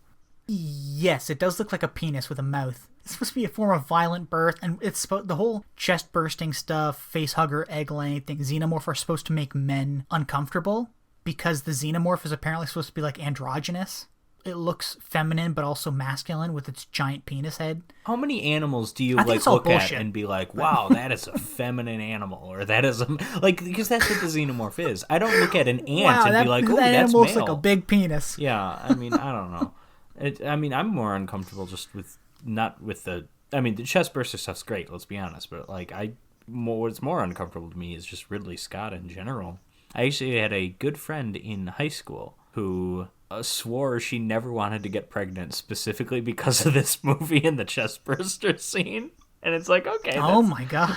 Yes, it does look like a penis with a mouth. It's supposed to be a form of violent birth, and the whole chest-bursting stuff, face-hugger, egg-laying thing, xenomorph are supposed to make men uncomfortable because the xenomorph is apparently supposed to be like androgynous. It looks feminine but also masculine with its giant penis head. How many animals do you look at and be like, wow, that is a feminine animal, or that is because that's what the xenomorph is. I don't look at an ant and be like, oh, that that's animal male. Looks like a big penis. Yeah, I don't know. I'm more uncomfortable just the chest burster stuff's great, let's be honest, but what's more uncomfortable to me is just Ridley Scott in general. I actually had a good friend in high school who swore she never wanted to get pregnant specifically because of this movie and the chest burster scene. And it's like, okay. Oh my God.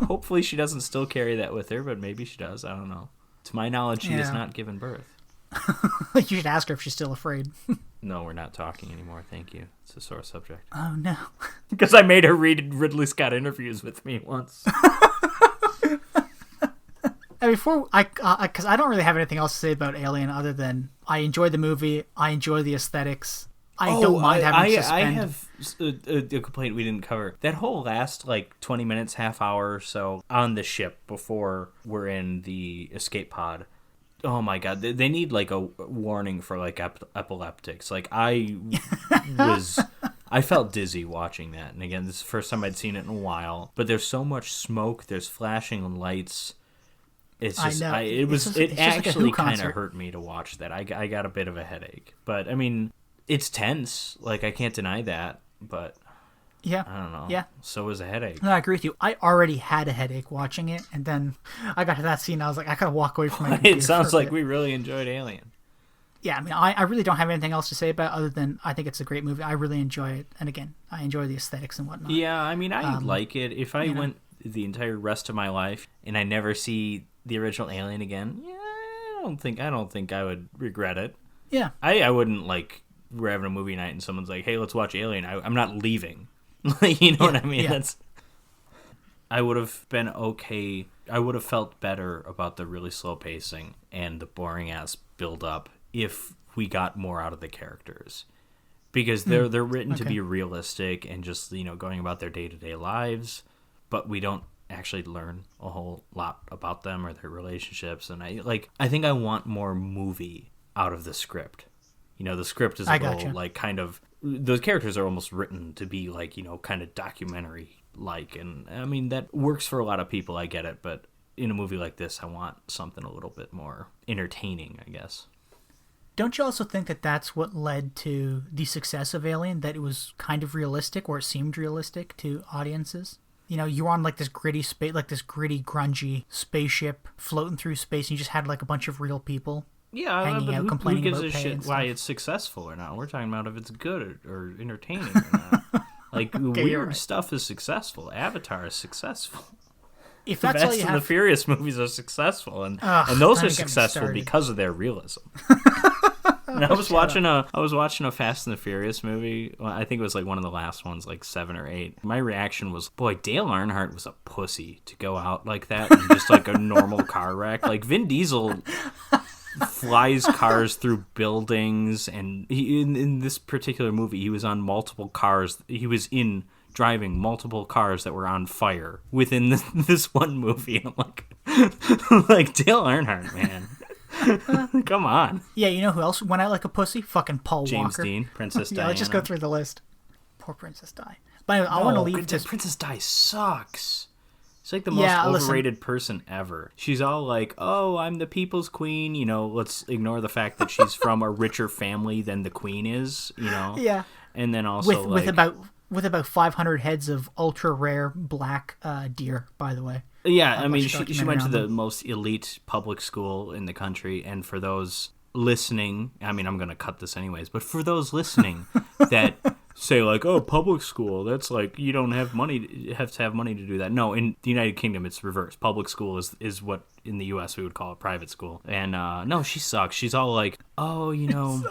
Hopefully she doesn't still carry that with her, but maybe she does. I don't know. To my knowledge, she has not given birth. You should ask her if she's still afraid. No, we're not talking anymore. Thank you. It's a sore subject. Oh, no. Because I made her read Ridley Scott interviews with me once. And because I don't really have anything else to say about Alien other than I enjoy the movie, I enjoy the aesthetics. I don't mind having to spend... I have a complaint we didn't cover. That whole last 20 minutes, half hour or so on the ship before we're in the escape pod. Oh my God, they need a warning for epileptics. I felt dizzy watching that. And again, this is the first time I'd seen it in a while. But there's so much smoke, there's flashing lights. It's just, it actually kind of hurt me to watch that. I got a bit of a headache. But it's tense. I can't deny that. But yeah, I don't know. Yeah. So was a headache. No, I agree with you. I already had a headache watching it, and then I got to that scene. I was like, I gotta walk away from my It sounds like we really enjoyed Alien. Yeah, I really don't have anything else to say about it other than I think it's a great movie. I really enjoy it, and again, I enjoy the aesthetics and whatnot. Yeah, I like it. If I went the entire rest of my life and I never see the original Alien again, yeah, I don't think I would regret it. Yeah, I wouldn't we're having a movie night and someone's like, hey, let's watch Alien. I'm not leaving. You know what I mean? Yeah. I would have been okay. I would have felt better about the really slow pacing and the boring ass build up if we got more out of the characters, because they're written to be realistic and just, you know, going about their day-to-day lives, but we don't actually learn a whole lot about them or their relationships. And I think I want more movie out of the script. You know, the script is a little like kind of, those characters are almost written to be like, you know, kind of documentary like, and I mean that works for a lot of people, I get it, but in a movie like this I want something a little bit more entertaining, I guess. Don't you also think that that's what led to the success of Alien, that it was kind of realistic, or it seemed realistic to audiences? You know, you're on like this gritty space, like this gritty, grungy spaceship floating through space, and you just had like a bunch of real people hanging out, complaining who gives about a pay shit and why stuff. it's successful or not? We're talking about if it's good or entertaining or not. Like, weird stuff is successful. Avatar is successful. If The that's all Fast you and have, the Furious movies are successful, and those are successful because of their realism. And I was watching a Fast and the Furious movie. Well, I think it was like one of the last ones, like 7 or 8. My reaction was, boy, Dale Earnhardt was a pussy to go out like that in just like a normal car wreck. Like, Vin Diesel flies cars through buildings, and in this particular movie he was on multiple cars. He was driving multiple cars that were on fire within this one movie. I'm like Dale Earnhardt, man. Come on. Yeah, you know who else went out like a pussy? Fucking Paul James Walker. Dean, Princess Diana. Let's just go through the list. Poor Princess Di. But anyway, I want to leave this. Princess Di sucks. She's like the most overrated person ever. She's all like, oh, I'm the people's queen. You know, let's ignore the fact that she's from a richer family than the queen is, you know? Yeah. And then also with about 500 heads of ultra rare black deer, by the way. Yeah, I mean, she went to the most elite public school in the country, and for those listening, I mean, I'm going to cut this anyways, but for those listening that say like, oh, public school, that's like, you don't have money, you have to have money to do that. No, in the United Kingdom, it's reversed. Public school is what in the U.S. we would call it private school. And no, she sucks. She's all like, oh, you know,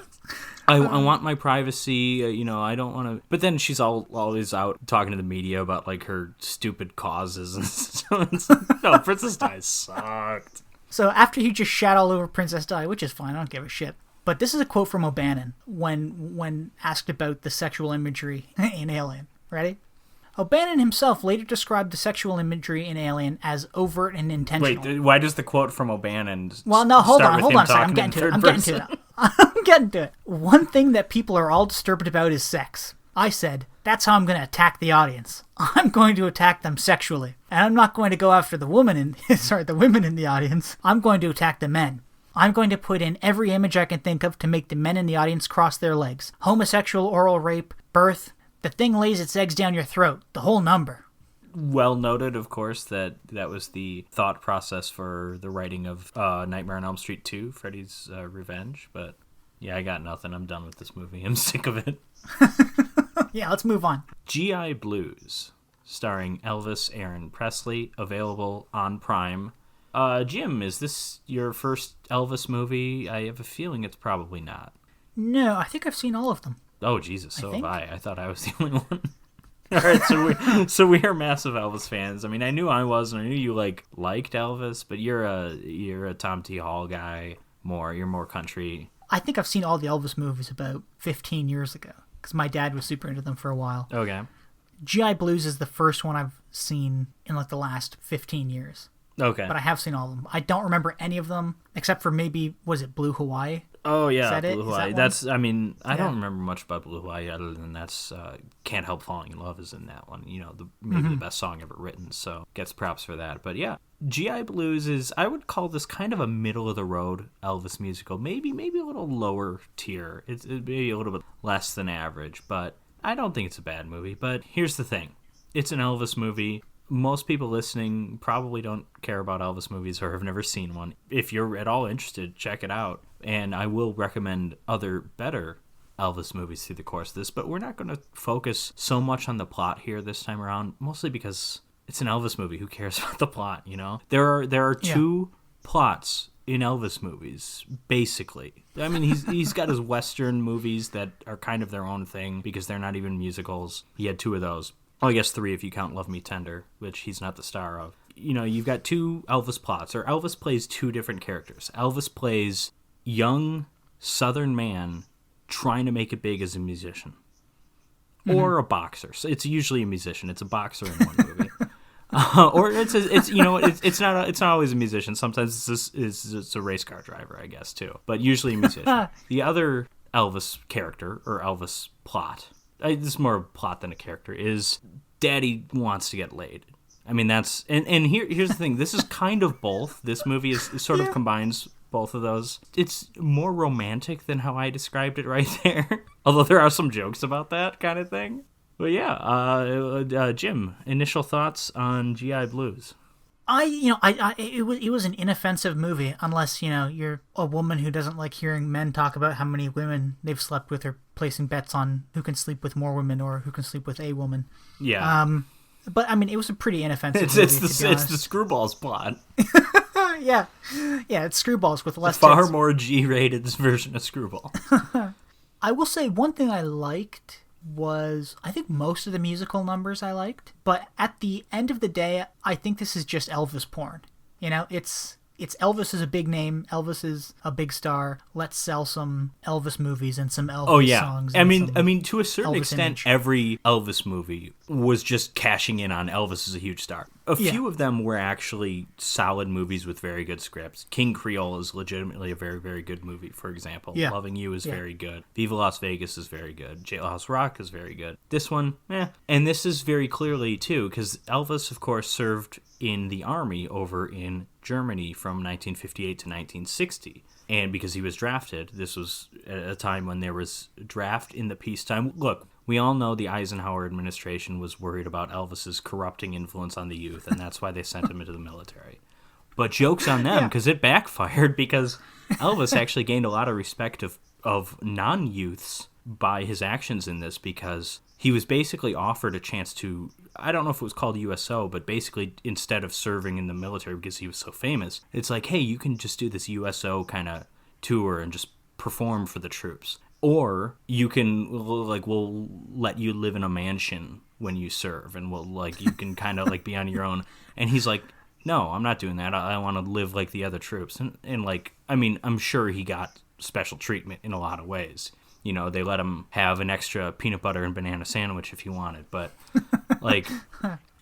I want my privacy, you know, I don't want to. But then she's always out talking to the media about like her stupid causes and stuff. No, Princess Di sucked. So after he just shat all over Princess Di, which is fine, I don't give a shit. But this is a quote from O'Bannon when asked about the sexual imagery in Alien. Ready? O'Bannon himself later described the sexual imagery in Alien as overt and intentional. Wait, why does the quote from O'Bannon Well, no, hold start on with a him second. I'm talking getting in to it. third person? I'm getting to it. One thing that people are all disturbed about is sex. I said, that's how I'm going to attack the audience. I'm going to attack them sexually. And I'm not going to go after the women in the audience. I'm going to attack the men. I'm going to put in every image I can think of to make the men in the audience cross their legs. Homosexual oral rape, birth, the thing lays its eggs down your throat, the whole number. Well noted, of course, that was the thought process for the writing of Nightmare on Elm Street 2, Freddy's Revenge. But yeah, I got nothing. I'm done with this movie. I'm sick of it. Yeah, let's move on. G.I. Blues, starring Elvis Aaron Presley, available on Prime. Jim, is this your first Elvis movie? I have a feeling it's probably not. No, I think I've seen all of them. Oh, Jesus, so have I. I thought I was the only one. All right, so we are massive Elvis fans. I mean, I knew I was, and I knew you liked Elvis, but you're a Tom T. Hall guy more. You're more country. I think I've seen all the Elvis movies about 15 years ago, because my dad was super into them for a while. Okay. G.I. Blues is the first one I've seen in like the last 15 years. Okay. But I have seen all of them. I don't remember any of them, except for maybe, was it Blue Hawaii? Oh, yeah, Is that Blue it? Hawaii. I don't remember much about Blue Hawaii other than that's Can't Help Falling in Love is in that one. You know, maybe the best song ever written, so gets props for that. But yeah, G.I. Blues is, I would call this kind of a middle-of-the-road Elvis musical. Maybe a little lower tier. It's maybe a little bit less than average, but I don't think it's a bad movie. But here's the thing. It's an Elvis movie. Most people listening probably don't care about Elvis movies or have never seen one. If you're at all interested, check it out. And I will recommend other better Elvis movies through the course of this, but we're not going to focus so much on the plot here this time around, mostly because it's an Elvis movie. Who cares about the plot, you know? There are two plots in Elvis movies, basically. I mean, he's got his Western movies that are kind of their own thing because they're not even musicals. He had 2 of those. Oh, I guess 3 if you count Love Me Tender, which he's not the star of. You know, you've got 2 Elvis plots, or Elvis plays 2 different characters. Elvis plays young Southern man trying to make it big as a musician. Or a boxer. So it's usually a musician. It's a boxer in one movie. Or it's not always a musician. Sometimes it's a race car driver, I guess, too. But usually a musician. The other Elvis character, or Elvis plot, this is more a plot than a character, is Daddy wants to get laid. I mean, that's... And here's the thing. This is kind of both. This movie sort of combines both of those. It's more romantic than how I described it right there. Although there are some jokes about that kind of thing. But yeah, Jim, initial thoughts on GI Blues? It was an inoffensive movie, unless, you're a woman who doesn't like hearing men talk about how many women they've slept with, or placing bets on who can sleep with more women or who can sleep with a woman. Yeah. But I mean, it was a pretty inoffensive movie. It's the Screwballs plot. Yeah, it's Screwballs with less far tits. more G-rated version of Screwball. I will say one thing I liked was, I think most of the musical numbers I liked, but at the end of the day, I think this is just Elvis porn. It's Elvis is a big name. Elvis is a big star. Let's sell some Elvis movies and some Elvis songs. I mean, to a certain Elvis extent, image. every Elvis movie was just cashing in on Elvis as a huge star. A few of them were actually solid movies with very good scripts. King Creole is legitimately a very, very good movie, for example. Yeah. Loving You is very good. Viva Las Vegas is very good. Jailhouse Rock is very good. This one, And this is very clearly, too, because Elvis, of course, served in the army over in Germany from 1958 to 1960. And because he was drafted, this was at a time when there was draft in the peacetime. Look, we all know the Eisenhower administration was worried about Elvis's corrupting influence on the youth, and that's why they sent him into the military. But joke's on them, because it backfired, because Elvis actually gained a lot of respect of non-youths by his actions in this, because he was basically offered a chance to, I don't know if it was called USO, but basically instead of serving in the military because he was so famous, it's like, hey, you can just do this USO kind of tour and just perform for the troops. Or you can, we'll let you live in a mansion when you serve, and you can kind of be on your own. And he's like, no, I'm not doing that. I want to live like the other troops. I'm sure he got special treatment in a lot of ways. They let him have an extra peanut butter and banana sandwich if he wanted. But,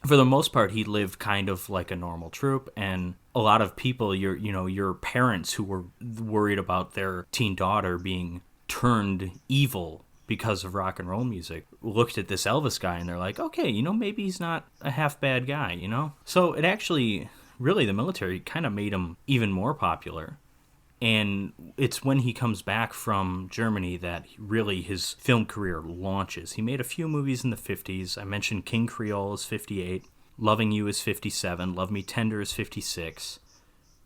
for the most part, he lived kind of like a normal troop. And a lot of people, your parents who were worried about their teen daughter being turned evil because of rock and roll music, looked at this Elvis guy and they're like, okay, maybe he's not a half bad guy, So it actually, really, the military kind of made him even more popular. And it's when he comes back from Germany that really his film career launches. He made a few movies in the 50s. I mentioned King Creole is 58. Loving You is 57. Love Me Tender is 56.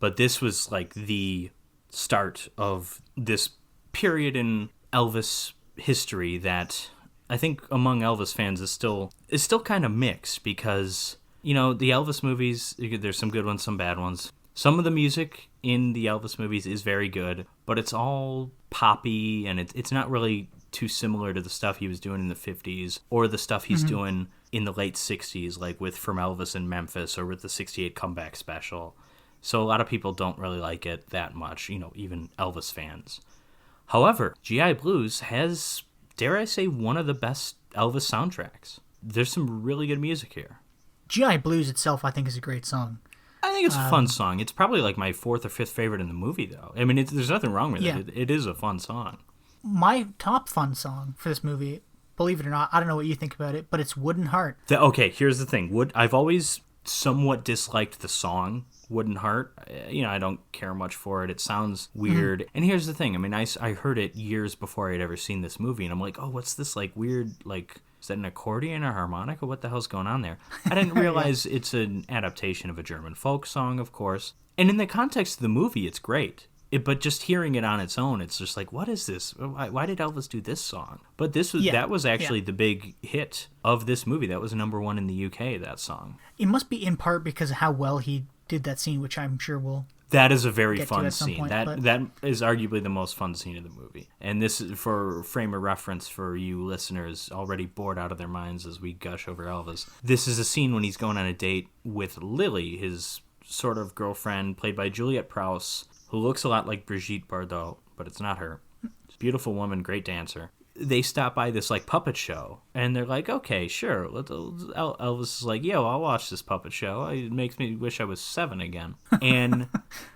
But this was the start of this period in Elvis history that I think among Elvis fans is still kind of mixed, because, the Elvis movies, there's some good ones, some bad ones. Some of the music in the Elvis movies is very good, but it's all poppy, and it's not really too similar to the stuff he was doing in the 50s or the stuff he's doing in the late 60s, like with From Elvis in Memphis or with the 68 comeback special. So a lot of people don't really like it that much, even Elvis fans. However, GI Blues has, dare I say, one of the best Elvis soundtracks. There's some really good music here. GI Blues itself, I think, is a great song. I think it's a fun song. It's probably my 4th or 5th favorite in the movie, though. I mean, there's nothing wrong with it. It is a fun song. My top fun song for this movie, believe it or not, I don't know what you think about it, but it's Wooden Heart. Okay, here's the thing. I've always somewhat disliked the song Wooden Heart. I don't care much for it. It sounds weird. And here's the thing. I mean, I heard it years before I'd ever seen this movie, and I'm like, oh, what's this weird, is that an accordion or harmonica? What the hell's going on there? I didn't realize it's an adaptation of a German folk song, of course. And in the context of the movie, it's great. But just hearing it on its own, it's just what is this? Why did Elvis do this song? But that was actually the big hit of this movie. That was number 1 in the UK, that song. It must be in part because of how well he did that scene, which I'm sure we'll That is a very get to fun at some scene. point, but... That is arguably the most fun scene of the movie. And this is, for frame of reference for you listeners already bored out of their minds as we gush over Elvis, this is a scene when he's going on a date with Lily, his sort of girlfriend, played by Juliette Prowse, who looks a lot like Brigitte Bardot, but it's not her. She's a beautiful woman, great dancer. They stop by this like puppet show, and they're like, okay, sure. Elvis is like, yo, I'll watch this puppet show. It makes me wish I was 7 again. And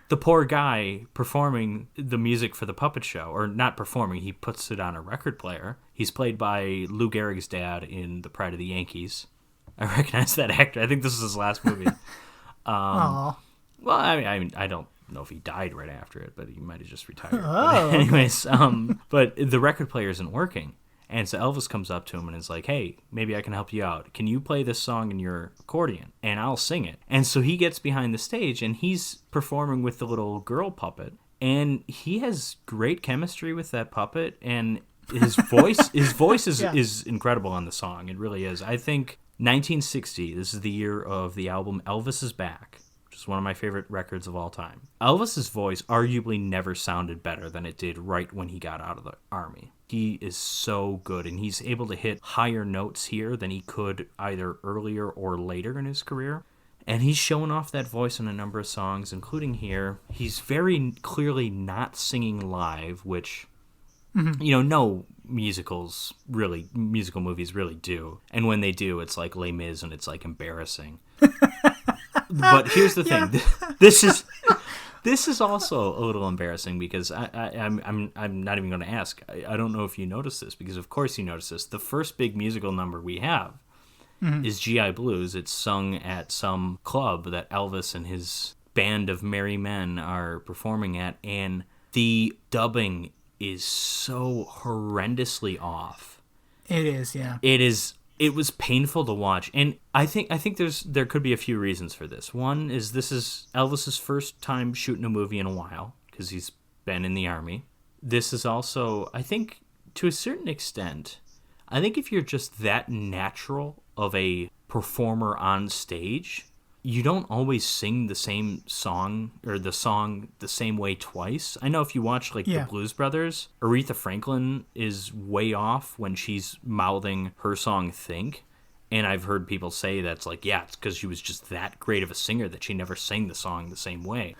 the poor guy performing the music for the puppet show, or not performing, he puts it on a record player. He's played by Lou Gehrig's dad in The Pride of the Yankees. I recognize that actor. I think this is his last movie. Well, I mean, I don't know if he died right after it, but he might have just retired. Oh, but anyways, but the record player isn't working, and so Elvis comes up to him and is like, hey, maybe I can help you out. Can you play this song in your accordion and I'll sing it? And so he gets behind the stage and he's performing with the little girl puppet, and he has great chemistry with that puppet, and his voice is incredible on the song. It really is. I think 1960, this is the year of the album Elvis is Back, which is one of my favorite records of all time. Elvis's voice arguably never sounded better than it did right when he got out of the Army. He is so good, and he's able to hit higher notes here than he could either earlier or later in his career. And he's showing off that voice in a number of songs, including here. He's very clearly not singing live, which, no musical movies really do. And when they do, it's like Les Mis, and it's like embarrassing. But here's the thing. This is also a little embarrassing because I'm not even going to ask. I don't know if you noticed this, because of course you noticed this. The first big musical number we have is GI Blues. It's sung at some club that Elvis and his band of merry men are performing at, and the dubbing is so horrendously off. It is, yeah. It was painful to watch, and I think there could be a few reasons for this. One is this is Elvis's first time shooting a movie in a while, because he's been in the Army. This is also, I think, to a certain extent, I think if you're just that natural of a performer on stage, you don't always sing the same song or the song the same way twice. I know if you watch the Blues Brothers, Aretha Franklin is way off when she's mouthing her song Think. And I've heard people say that's it's because she was just that great of a singer that she never sang the song the same way.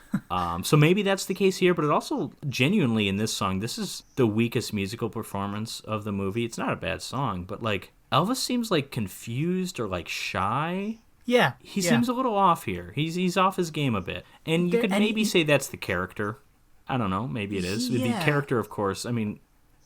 So maybe that's the case here, but it also genuinely in this song, this is the weakest musical performance of the movie. It's not a bad song, but Elvis seems confused or shy. Yeah. He seems a little off here. He's off his game a bit. And you could maybe say that's the character. I don't know. Maybe it is. Yeah. The character, of course. I mean,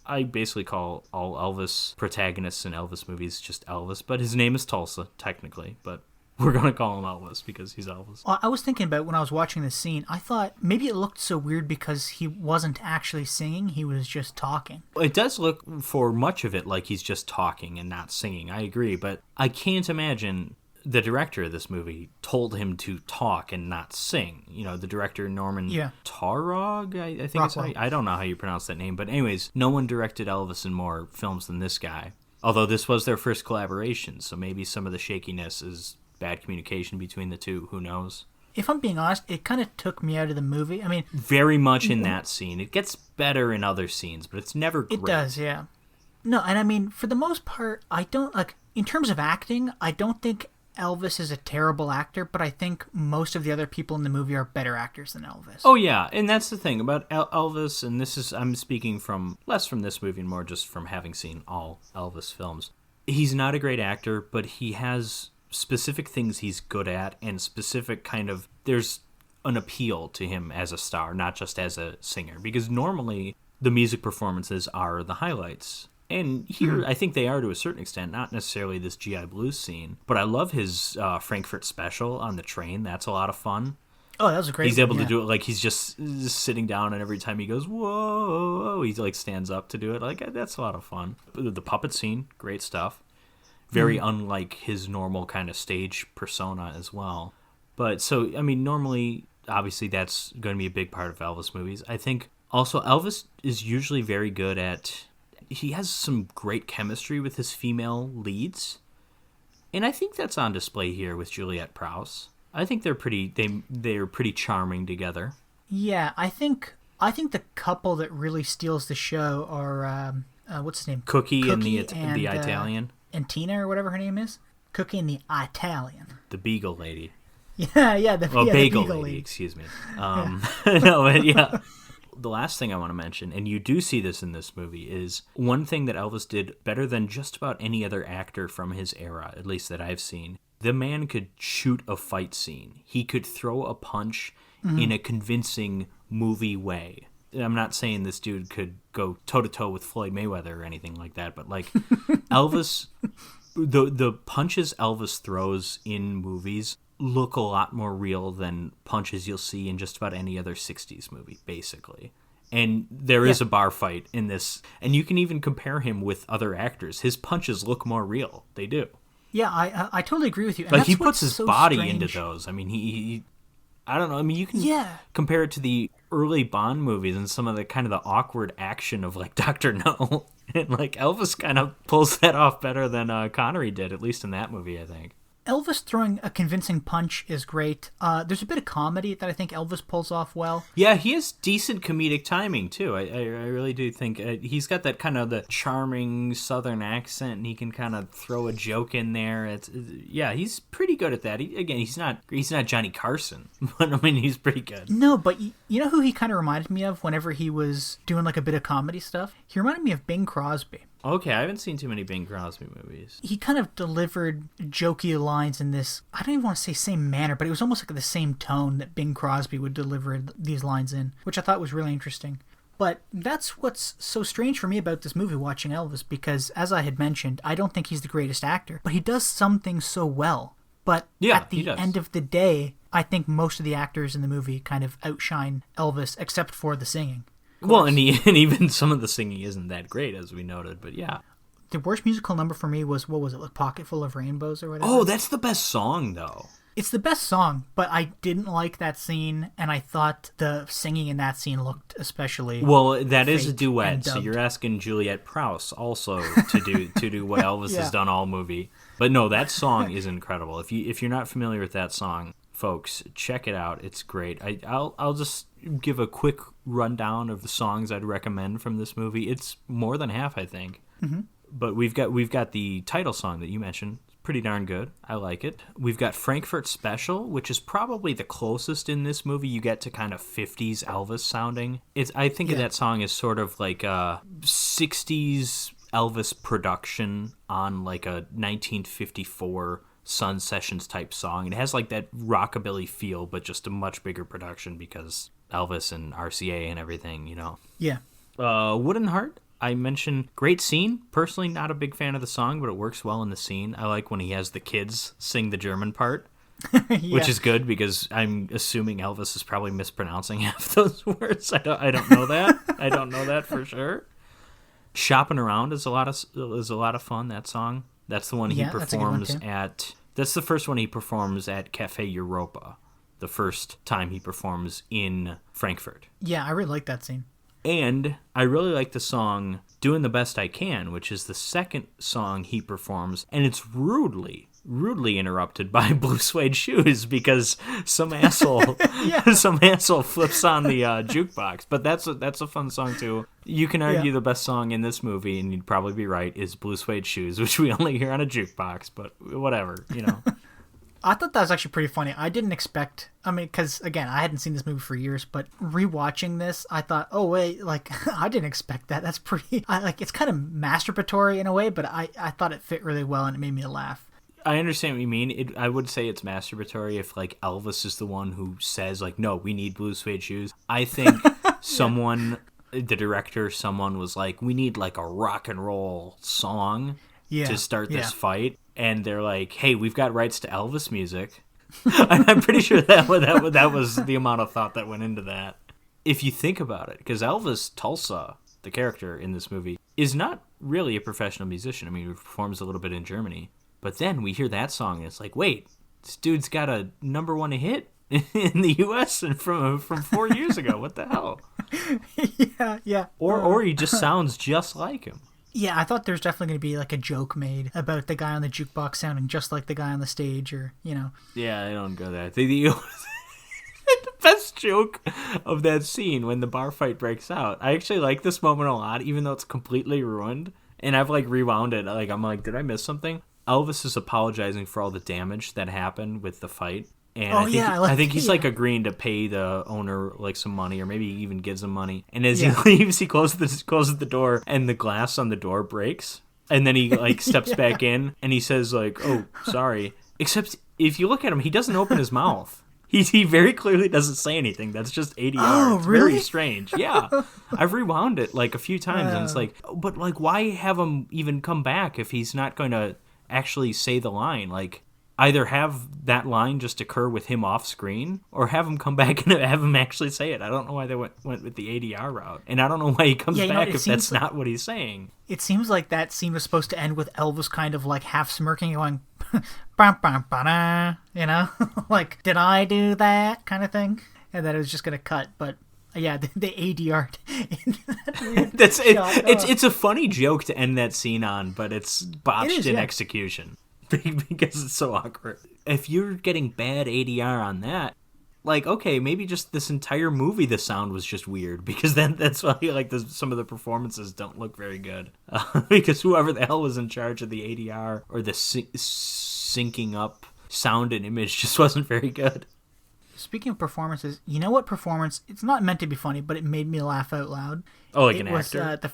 I basically call all Elvis protagonists in Elvis movies just Elvis. But his name is Tulsa, technically. But we're going to call him Elvis because he's Elvis. Well, I was thinking about when I was watching this scene, I thought maybe it looked so weird because he wasn't actually singing. He was just talking. It does look for much of it like he's just talking and not singing. I agree. But I can't imagine the director of this movie told him to talk and not sing. The director, Norman Taurog, I think Rockwell. I don't know how you pronounce that name. But anyways, no one directed Elvis in more films than this guy. Although this was their first collaboration, so maybe some of the shakiness is bad communication between the two. Who knows? If I'm being honest, it kind of took me out of the movie. I mean, very much in that scene. It gets better in other scenes, but it's never great. It does, yeah. No, and I mean, for the most part, I don't, in terms of acting, I don't think Elvis is a terrible actor, but I think most of the other people in the movie are better actors than Elvis. Oh yeah, and that's the thing about Elvis, and I'm speaking less from this movie and more just from having seen all Elvis films. He's not a great actor, but he has specific things he's good at, and specific there's an appeal to him as a star, not just as a singer, because normally the music performances are the highlights. And here, I think they are to a certain extent, not necessarily this GI Blues scene, but I love his Frankfurt special on the train. That's a lot of fun. Oh, that was a great He's able to do it he's just sitting down, and every time he goes, whoa, he stands up to do it. That's a lot of fun. The puppet scene, great stuff. Very unlike his normal kind of stage persona as well. But so, I mean, normally, obviously, that's going to be a big part of Elvis movies. I think also Elvis is usually very good at... He has some great chemistry with his female leads, and I think that's on display here with Juliette Prowse. I think they're pretty charming together. Yeah, I think the couple that really steals the show are what's his name? Cookie and the and Italian. And Tina or whatever her name is. Cookie and the Italian. The Beagle lady. Yeah, Bagel lady. Excuse me. No, but yeah. The last thing I want to mention, and you do see this in this movie, is one thing that Elvis did better than just about any other actor from his era, at least that I've seen. The man could shoot a fight scene. He could throw a punch in a convincing movie way. I'm not saying this dude could go toe-to-toe with Floyd Mayweather or anything like that, but like Elvis, the punches Elvis throws in movies look a lot more real than punches you'll see in just about any other 60s movie, basically. And there is a bar fight in this, and you can even compare him with other actors. His punches look more real. They do. Yeah, I totally agree with you. And like, that's he puts his so body strange. into those. I mean, he I don't know. I mean, you can compare it to the early Bond movies and some of the kind of the awkward action of, like, Dr. No. And, like, Elvis kind of pulls that off better than Connery did, at least in that movie, I think. Elvis throwing a convincing punch is great. There's a bit of comedy that I think Elvis pulls off well. Yeah, he has decent comedic timing, too. I really do think he's got that kind of the charming Southern accent, and he can kind of throw a joke in there. Yeah, he's pretty good at that. He's not Johnny Carson, but I mean, he's pretty good. No, but you know who he kind of reminded me of whenever he was doing like a bit of comedy stuff? He reminded me of Bing Crosby. Okay, I haven't seen too many Bing Crosby movies. He kind of delivered jokey lines in this, I don't even want to say same manner, but it was almost like the same tone that Bing Crosby would deliver these lines in, which I thought was really interesting. But that's what's so strange for me about this movie, watching Elvis, because as I had mentioned, I don't think he's the greatest actor, but he does some things so well. But at the end of the day, I think most of the actors in the movie kind of outshine Elvis, except for the singing. Well, and even some of the singing isn't that great, as we noted, but yeah. The worst musical number for me was, what was it, like Pocket Full of Rainbows or whatever? Oh, that's the best song, though. It's the best song, but I didn't like that scene, and I thought the singing in that scene looked especially well. That is a duet, so you're asking Juliette Prowse also to do what Elvis has done all movie. But no, that song is incredible. If you're not familiar with that song, folks, check it out. It's great. I'll just give a quick rundown of the songs I'd recommend from this movie. It's more than half, I think. Mm-hmm. But we've got the title song that you mentioned. It's pretty darn good. I like it. We've got Frankfurt Special, which is probably the closest in this movie you get to kind of 50s Elvis sounding. I think of that song as sort of like a 60s Elvis production on like a 1954 Sun Sessions type song. It has like that rockabilly feel, but just a much bigger production because Elvis and RCA and everything, you know. Yeah. Wooden Heart, I mentioned, great scene. Personally, not a big fan of the song, but it works well in the scene. I like when he has the kids sing the German part, which is good because I'm assuming Elvis is probably mispronouncing half those words. I don't know that. I don't know that for sure. Shopping Around is a lot of fun. That song. That's the one he performs at. That's the first one he performs at Cafe Europa. The first time he performs in Frankfurt. Yeah, I really like that scene. And I really like the song Doing the Best I Can, which is the second song he performs, and it's rudely interrupted by Blue Suede Shoes because some asshole flips on the jukebox. But that's a fun song too. You can argue the best song in this movie, and you'd probably be right, is Blue Suede Shoes, which we only hear on a jukebox, but whatever, you know. I thought that was actually pretty funny. I didn't expect, because, again, I hadn't seen this movie for years, but rewatching this, I thought, oh, wait, like, I didn't expect that. That's pretty, it's kind of masturbatory in a way, but I thought it fit really well, and it made me laugh. I understand what you mean. I would say it's masturbatory if, like, Elvis is the one who says, like, no, we need Blue Suede Shoes. I think the director, someone was like, we need, like, a rock and roll song to start this fight. And they're like, hey, we've got rights to Elvis music. I'm pretty sure that was the amount of thought that went into that. If you think about it, because Elvis Tulsa, the character in this movie, is not really a professional musician. I mean, he performs a little bit in Germany. But then we hear that song, and it's like, wait, this dude's got a #1 hit in the U.S. from 4 years ago. What the hell? Yeah. Or he just sounds just like him. Yeah, I thought there's definitely going to be like a joke made about the guy on the jukebox sounding just like the guy on the stage, or, you know. Yeah, I don't go there. The best joke of that scene when the bar fight breaks out. I actually like this moment a lot, even though it's completely ruined. And I've like rewound it. Like I'm like, did I miss something? Elvis is apologizing for all the damage that happened with the fight. And I think he's like agreeing to pay the owner like some money, or maybe he even gives him money. And as he leaves, he closes the door, and the glass on the door breaks. And then he like steps back in, and he says like, "Oh, sorry." Except if you look at him, he doesn't open his mouth. He very clearly doesn't say anything. That's just ADR. Oh, it's really? Very strange. Yeah. I've rewound it like a few times, and it's like, but like, why have him even come back if he's not going to actually say the line? Like, either have that line just occur with him off screen, or have him come back and have him actually say it. I don't know why they went with the ADR route, and I don't know why he comes back if that's not what he's saying. It seems like that scene was supposed to end with Elvis kind of like half smirking, going, "Bam, bam, ba-da," you know, like, did I do that kind of thing, and that it was just gonna cut, but. Yeah, they ADR'd into that weird That's it. shot. It's a funny joke to end that scene on, but it's botched in execution because it's so awkward. If you're getting bad ADR on that, like, okay, maybe just this entire movie, the sound was just weird, because then that's why like some of the performances don't look very good, because whoever the hell was in charge of the ADR or the syncing up sound and image just wasn't very good. Speaking of performances, you know what performance? It's not meant to be funny, but it made me laugh out loud. Oh, like an actor?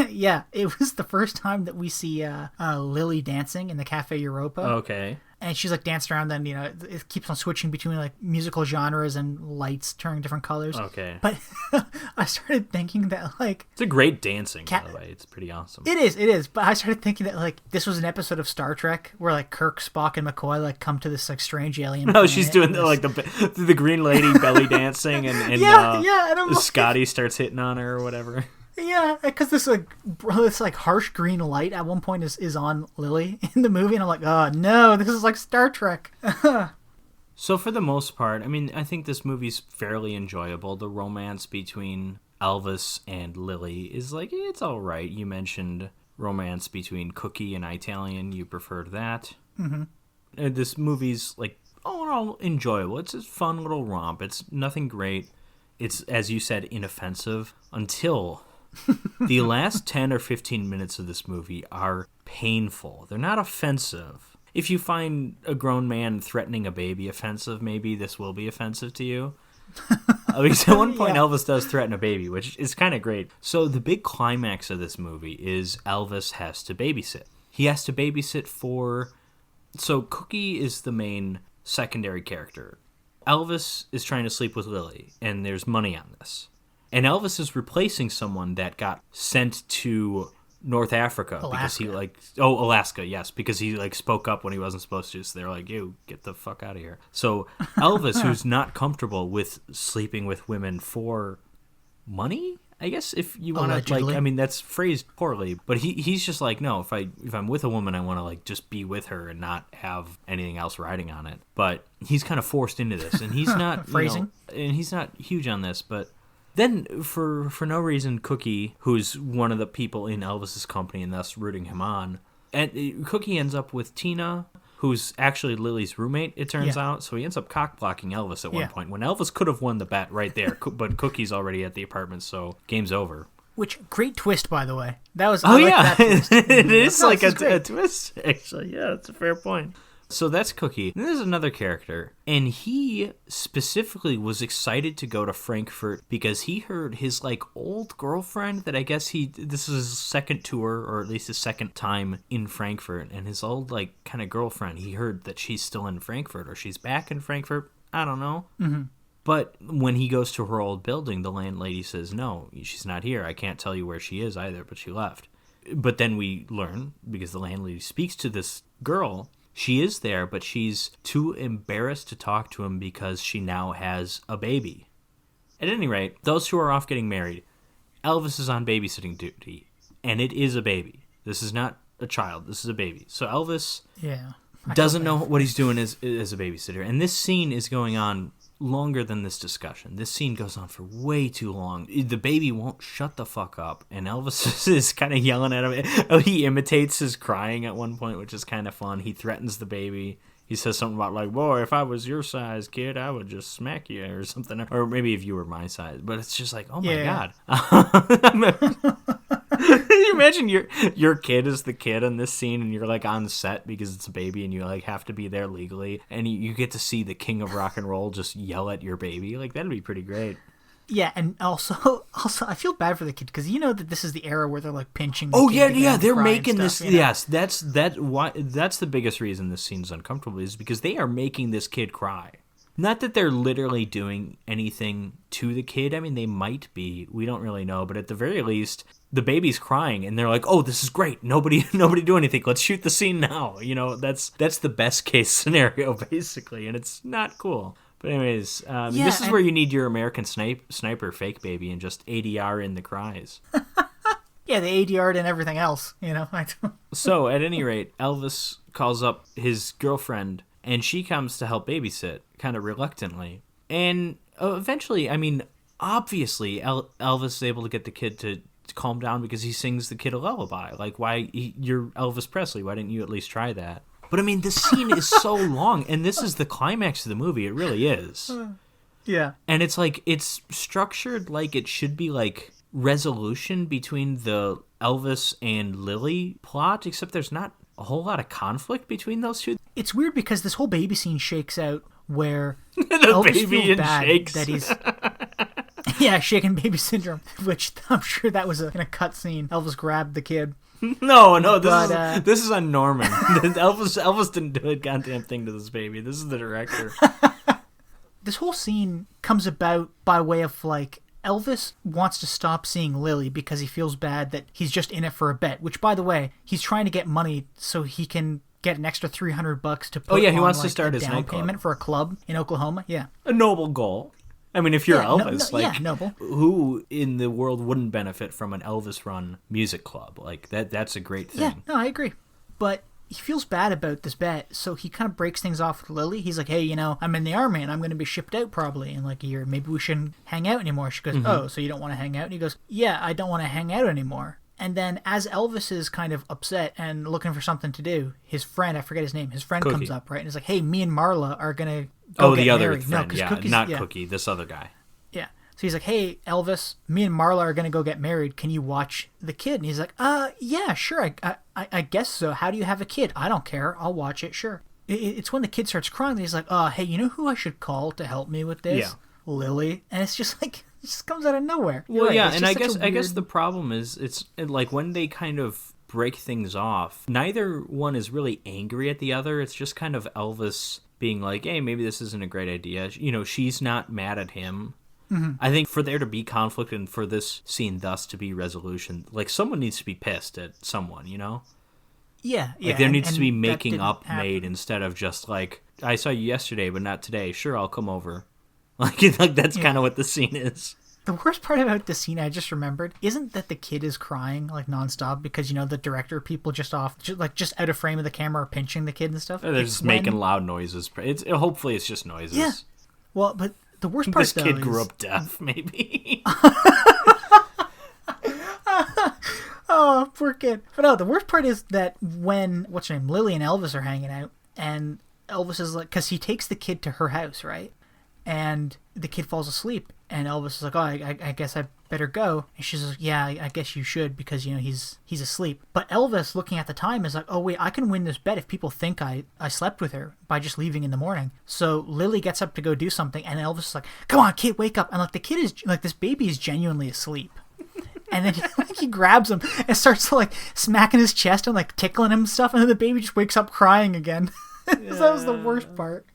Yeah, it was the first time that we see Lily dancing in the Cafe Europa. Okay. And she's like dancing around, then, you know, it keeps on switching between like musical genres and lights turning different colors. Okay. But I started thinking that like... It's a great dancing, by the way. It's pretty awesome. It is. But I started thinking that like this was an episode of Star Trek where like Kirk, Spock, and McCoy like come to this like strange alien planet. Oh, she's doing like the green lady belly dancing, and and Scotty starts hitting on her or whatever. Yeah, because this like harsh green light at one point is on Lily in the movie, and I'm like, oh no, this is like Star Trek. So for the most part, I mean, I think this movie's fairly enjoyable. The romance between Elvis and Lily is like, it's all right. You mentioned romance between Cookie and Italian. You preferred that. Mm-hmm. This movie's like overall enjoyable. It's a fun little romp. It's nothing great. It's, as you said, inoffensive until... the last 10 or 15 minutes of this movie are painful. They're not offensive. If you find a grown man threatening a baby offensive, maybe this will be offensive to you. Because at one point, Elvis does threaten a baby, which is kind of great. So the big climax of this movie is Elvis has to babysit. He has to babysit for... So Cookie is the main secondary character. Elvis is trying to sleep with Lily, and there's money on this. And Elvis is replacing someone that got sent to North Africa. Alaska. Because he Alaska, yes, because he like spoke up when he wasn't supposed to. So they're like, "You get the fuck out of here." So Elvis, who's not comfortable with sleeping with women for money, I guess, if you want to, like, I mean, that's phrased poorly, but he's just like, no, if I'm with a woman, I want to like just be with her and not have anything else riding on it. But he's kind of forced into this, and he's not phrasing, and he's not huge on this, but. Then, for no reason, Cookie, who's one of the people in Elvis's company and thus rooting him on, and Cookie ends up with Tina, who's actually Lily's roommate, it turns out. So he ends up cock-blocking Elvis at one point, when Elvis could have won the bet right there, but Cookie's already at the apartment, so game's over. Which, great twist, by the way. That was... That twist. It is like a twist, actually. Yeah, that's a fair point. So that's Cookie. And there's another character, and he specifically was excited to go to Frankfurt because he heard his like old girlfriend that I guess this is his second tour, or at least his second time in Frankfurt, and his old like kind of girlfriend, he heard that she's still in Frankfurt or she's back in Frankfurt. I don't know. Mm-hmm. But when he goes to her old building, the landlady says, "No, she's not here. I can't tell you where she is either, but she left." But then we learn, because the landlady speaks to this girl, she is there, but she's too embarrassed to talk to him because she now has a baby. At any rate, those two are off getting married. Elvis is on babysitting duty, and it is a baby. This is not a child. This is a baby. So Elvis doesn't know what he's doing as a babysitter. And this scene is going on longer than this discussion. This scene goes on for way too long. The baby won't shut the fuck up, and Elvis is kind of yelling at him. He imitates his crying at one point, which is kind of fun. He threatens the baby. he says something about like, boy, if I was your size, kid, I would just smack you or something. Or maybe if you were my size. But it's just like, oh my God. Can you imagine your kid is the kid in this scene and you're like on set because it's a baby and you like have to be there legally and you get to see the king of rock and roll just yell at your baby? Like, that'd be pretty great. Yeah, and also, I feel bad for the kid because you know that this is the era where they're like pinching. The kid yeah, they're making stuff, this. You know? Yes, that's the biggest reason this scene's uncomfortable is because they are making this kid cry. Not that they're literally doing anything to the kid. I mean, they might be. We don't really know, but at the very least, the baby's crying, and they're like, "Oh, this is great. Nobody do anything. Let's shoot the scene now." You know, that's the best case scenario basically, and it's not cool. But anyways, this is where you need your American sniper fake baby and just ADR in the cries. Yeah, the ADR'd and everything else, you know. So, at any rate, Elvis calls up his girlfriend, and she comes to help babysit, kind of reluctantly. And eventually, I mean, obviously, Elvis is able to get the kid to calm down because he sings the kid a lullaby. Like, you're Elvis Presley. Why didn't you at least try that? But I mean, this scene is so long, and this is the climax of the movie. It really is. Yeah. And it's like, it's structured like it should be like resolution between the Elvis and Lily plot, except there's not a whole lot of conflict between those two. It's weird because this whole baby scene shakes out where the Elvis baby feels bad shakes. that he's... Yeah, shaken baby syndrome, which I'm sure that was in a cut scene. Elvis grabbed the kid. No, this is on Norman. Elvis didn't do a goddamn thing to this baby. This is the director. This whole scene comes about by way of like Elvis wants to stop seeing Lily because he feels bad that he's just in it for a bet. Which, by the way, he's trying to get money so he can get an extra $300 to put. He on, wants like, to start a his down nightclub payment for a club in Oklahoma. Yeah, a noble goal. I mean, if you're Elvis, noble. Who in the world wouldn't benefit from an Elvis-run music club? Like that's a great thing. Yeah, no, I agree. But he feels bad about this bet, so he kind of breaks things off with Lily. He's like, hey, you know, I'm in the army and I'm going to be shipped out probably in like a year. Maybe we shouldn't hang out anymore. She goes, oh, so you don't want to hang out? And he goes, yeah, I don't want to hang out anymore. And then as Elvis is kind of upset and looking for something to do, his friend, I forget his name, his friend Cookie. comes up, right? And he's like, hey, me and Marla are going to the other married. friend, not yeah. Cookie, this other guy. Yeah. So he's like, hey, Elvis, me and Marla are going to go get married. Can you watch the kid? And he's like, yeah, sure. I guess so. How do you have a kid? I don't care. I'll watch it. Sure. It's when the kid starts crying that he's like, hey, you know who I should call to help me with this? Yeah. Lily. And it's just like, it just comes out of nowhere. Well, right. yeah, and I guess the problem is it's like when they kind of break things off, neither one is really angry at the other. It's just kind of Elvis being like, hey, maybe this isn't a great idea. You know, she's not mad at him. Mm-hmm. I think for there to be conflict and for this scene thus to be resolution, like someone needs to be pissed at someone, you know? Yeah. Like there needs to be making up made instead of just like, I saw you yesterday, but not today. Sure, I'll come over. Like that's kind of what the scene is. The worst part about the scene I just remembered isn't that the kid is crying like nonstop because, you know, the director people just out of frame of the camera are pinching the kid and stuff. They're just making loud noises. Hopefully it's just noises. Yeah. Well, but the worst part, this kid grew up deaf, maybe. Oh, poor kid. But no, the worst part is that when, what's her name, Lily and Elvis are hanging out, and Elvis is like, because he takes the kid to her house, right? And the kid falls asleep, and Elvis is like, oh, I guess I better go. And she's like, yeah, I guess you should, because, you know, he's asleep. But Elvis, looking at the time, is like, oh, wait, I can win this bet if people think I slept with her by just leaving in the morning. So Lily gets up to go do something, and Elvis is like, come on, kid, wake up. And, like, the kid is, like, this baby is genuinely asleep. And then he grabs him and starts to, like, smacking his chest and, like, tickling him and stuff, and then the baby just wakes up crying again. So that was the worst part.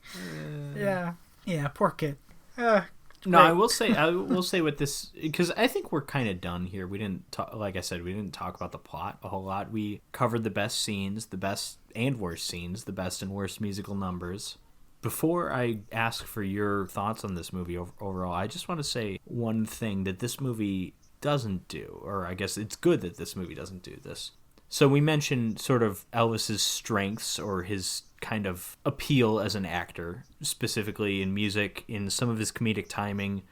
Yeah. Yeah, poor kid. No, I will say with this, because I think we're kind of done here. We didn't talk, like I said, we didn't talk about the plot a whole lot. We covered the best scenes, the best and worst scenes, the best and worst musical numbers. Before I ask for your thoughts on this movie overall, I just want to say one thing that this movie doesn't do, or I guess it's good that this movie doesn't do this. So we mentioned sort of Elvis's strengths or his kind of appeal as an actor, specifically in music, in some of his comedic timing,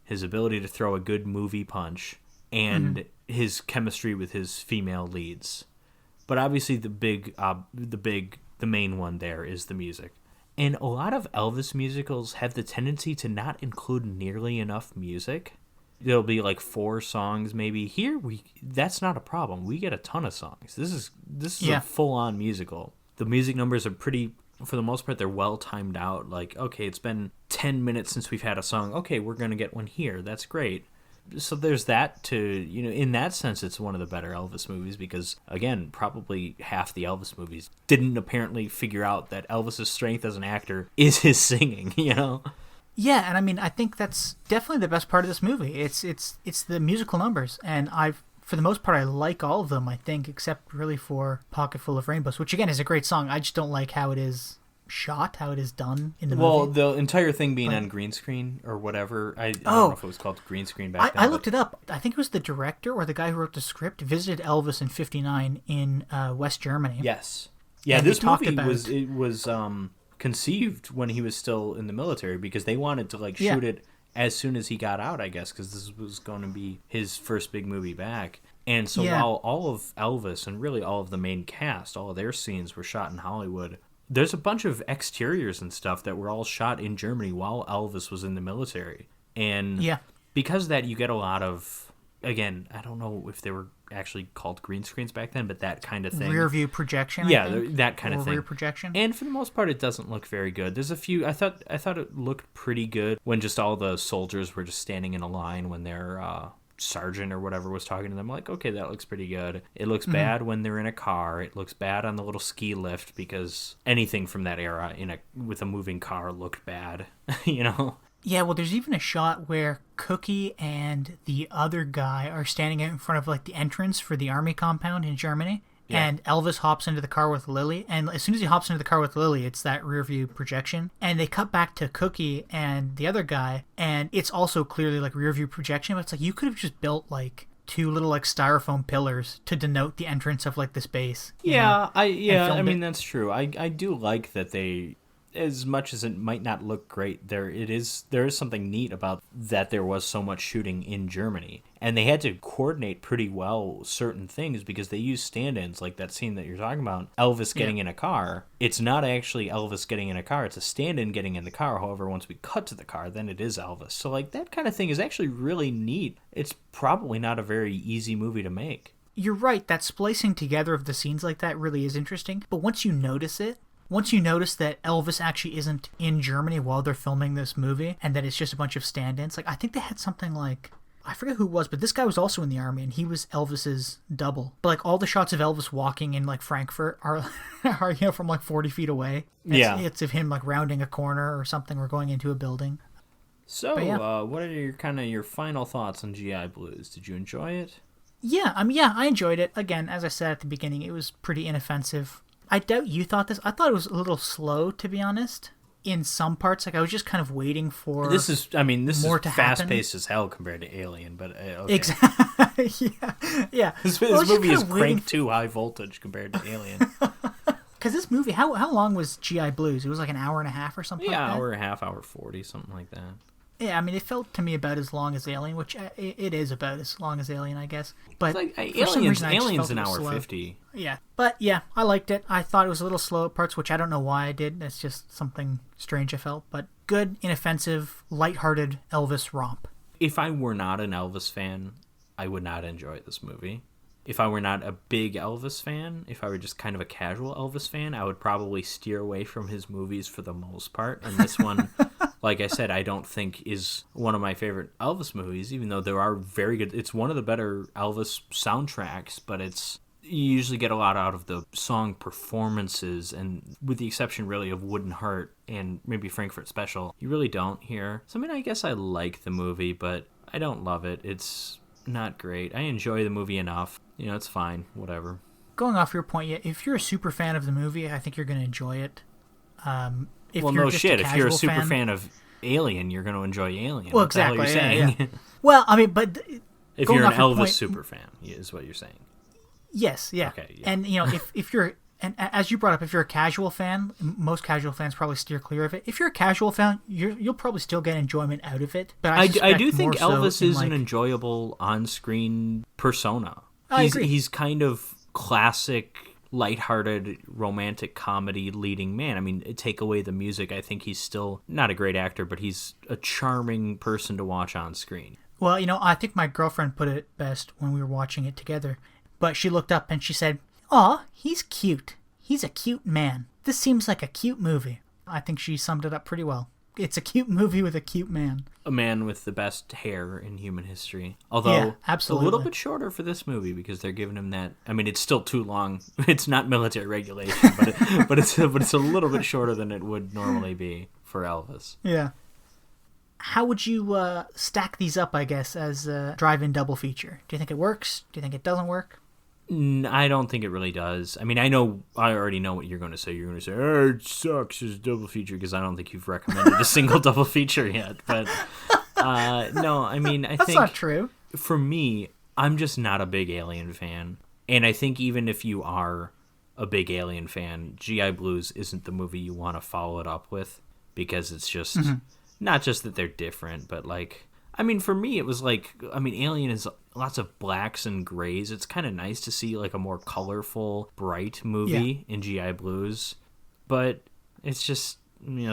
his ability to throw a good movie punch, and his chemistry with his female leads. But obviously the main one there is the music. And a lot of Elvis musicals have the tendency to not include nearly enough music. There'll be like 4 songs maybe. Here, that's not a problem. We get a ton of songs. This is a full-on musical. The music numbers are pretty, for the most part, they're well timed out. Like, okay, it's been 10 minutes since we've had a song. Okay, we're going to get one here. That's great. So there's that to, in that sense, it's one of the better Elvis movies because, again, probably half the Elvis movies didn't apparently figure out that Elvis's strength as an actor is his singing, Yeah, and I mean, I think that's definitely the best part of this movie. It's the musical numbers, and for the most part, I like all of them, I think, except really for Pocket Full of Rainbows, which, again, is a great song. I just don't like how it is shot, how it is done in the movie. Well, the entire thing being on green screen or whatever, I don't know if it was called green screen back then. I looked it up. I think it was the director or the guy who wrote the script visited Elvis in '59 in West Germany. Yes. Yeah, this movie was conceived when he was still in the military because they wanted to shoot it as soon as he got out, I guess, because this was going to be his first big movie back. And so while all of Elvis and really all of the main cast, all of their scenes were shot in Hollywood, there's a bunch of exteriors and stuff that were all shot in Germany while Elvis was in the military. And because of that, you get a lot of, again, I don't know if they were actually called green screens back then, but that kind of thing. Rear view projection, that kind of thing. Rear projection. And for the most part, it doesn't look very good. There's a few, I thought it looked pretty good when just all the soldiers were just standing in a line when their sergeant or whatever was talking to them. Like, okay, that looks pretty good. It looks bad when they're in a car. It looks bad on the little ski lift because anything from that era with a moving car looked bad, Yeah, well, there's even a shot where Cookie and the other guy are standing out in front of the entrance for the army compound in Germany. Yeah. And Elvis hops into the car with Lily. And as soon as he hops into the car with Lily, it's that rear view projection. And they cut back to Cookie and the other guy. And it's also clearly rear view projection. But it's you could have just built 2 little styrofoam pillars to denote the entrance of this base. I mean, that's true. I do like that they, as much as it might not look great, there is something neat about that there was so much shooting in Germany. And they had to coordinate pretty well certain things because they used stand-ins, like that scene that you're talking about, Elvis getting in a car. It's not actually Elvis getting in a car, it's a stand-in getting in the car. However, once we cut to the car, then it is Elvis. So that kind of thing is actually really neat. It's probably not a very easy movie to make. You're right, that splicing together of the scenes like that really is interesting. But once you notice that Elvis actually isn't in Germany while they're filming this movie and that it's just a bunch of stand-ins, I think they had something I forget who it was, but this guy was also in the army and he was Elvis's double. But all the shots of Elvis walking in Frankfurt are from 40 feet away. It's of him rounding a corner or something or going into a building. So, what are your final thoughts on GI Blues? Did you enjoy it? Yeah, I enjoyed it. Again, as I said at the beginning, it was pretty inoffensive. I doubt you thought this. I thought it was a little slow, to be honest. In some parts, I was just kind of waiting for this is fast-paced as hell compared to Alien, but okay. Exactly. yeah. This movie is cranked too high voltage compared to Alien. Because this movie, how long was GI Blues? It was an hour and a half or something. Yeah, hour and a half, hour 40, something like that. Yeah, I mean, it felt to me about as long as Alien, which it is about as long as Alien, I guess. But Alien's an hour 50. Yeah, but yeah, I liked it. I thought it was a little slow at parts, which I don't know why I did. It's just something strange I felt. But good, inoffensive, lighthearted Elvis romp. If I were not an Elvis fan, I would not enjoy this movie. If I were not a big Elvis fan, if I were just kind of a casual Elvis fan, I would probably steer away from his movies for the most part. And this one, like I said, I don't think is one of my favorite Elvis movies, even though there are very good. It's one of the better Elvis soundtracks, but you usually get a lot out of the song performances, and with the exception really of Wooden Heart and maybe Frankfurt Special, you really don't hear. So I mean, I guess I like the movie, but I don't love it. It's not great. I enjoy the movie enough. It's fine. Whatever. Going off your point, if you're a super fan of the movie, I think you're going to enjoy it. If you're a super fan of Alien, you're going to enjoy Alien. Well, exactly. What the hell are you saying? Yeah. Well, I mean, but if you're an Elvis super fan, is what you're saying. Yes. Yeah. Okay. Yeah. And if you're, and as you brought up, if you're a casual fan, most casual fans probably steer clear of it. If you're a casual fan, you'll probably still get enjoyment out of it. But I do think Elvis is an enjoyable on-screen persona. I agree. He's kind of classic lighthearted romantic comedy leading man. I mean, take away the music, I think he's still not a great actor, but he's a charming person to watch on screen. Well, I think my girlfriend put it best when we were watching it together. But she looked up and she said, "Aw, he's cute. He's a cute man. This seems like a cute movie." I think she summed it up pretty well. It's a cute movie with a cute man. A man with the best hair in human history. Although, yeah, absolutely. a little bit shorter for this movie because they're giving him that. I mean, it's still too long. It's not military regulation, but it's a little bit shorter than it would normally be for Elvis. Yeah. How would you stack these up, I guess, as a drive-in double feature? Do you think it works? Do you think it doesn't work? I don't think it really does. I mean, I already know what you're going to say. You're going to say, "Oh, it sucks as a double feature," because I don't think you've recommended a single double feature yet. But no, I mean, I think... That's not true. For me, I'm just not a big Alien fan. And I think even if you are a big Alien fan, G.I. Blues isn't the movie you want to follow it up with, because it's just... Not just that they're different, but like... I mean, for me, it was like... I mean, Alien is lots of blacks and grays. It's kind of nice to see like a more colorful, bright movie in G.I. Blues. But it's just,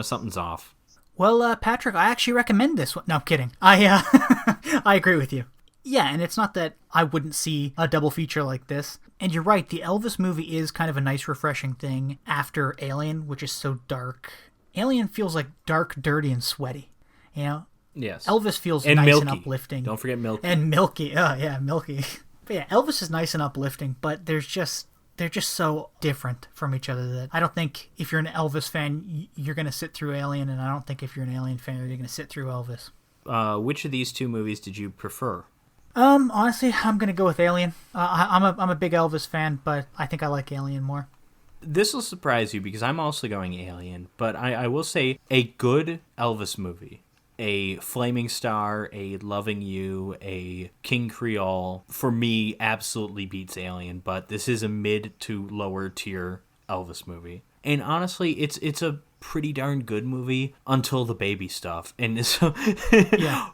something's off. Well, Patrick, I actually recommend this one. No, I'm kidding. I agree with you. Yeah, and it's not that I wouldn't see a double feature like this. And you're right, the Elvis movie is kind of a nice, refreshing thing after Alien, which is so dark. Alien feels like dark, dirty, and sweaty. Yes. Elvis feels and nice milky. and uplifting. Don't forget Milky. And milky. Oh, yeah, milky. But yeah, Elvis is nice and uplifting, but they're just so different from each other that I don't think if you're an Elvis fan, you're going to sit through Alien, and I don't think if you're an Alien fan, you're going to sit through Elvis. Which of these two movies did you prefer? Honestly, I'm going to go with Alien. I'm a big Elvis fan, but I think I like Alien more. This will surprise you because I'm also going Alien, but I will say a good Elvis movie, a Flaming Star, a Loving You, a King Creole, for me, absolutely beats Alien, but this is a mid to lower tier Elvis movie. And honestly, it's a pretty darn good movie until the baby stuff. And so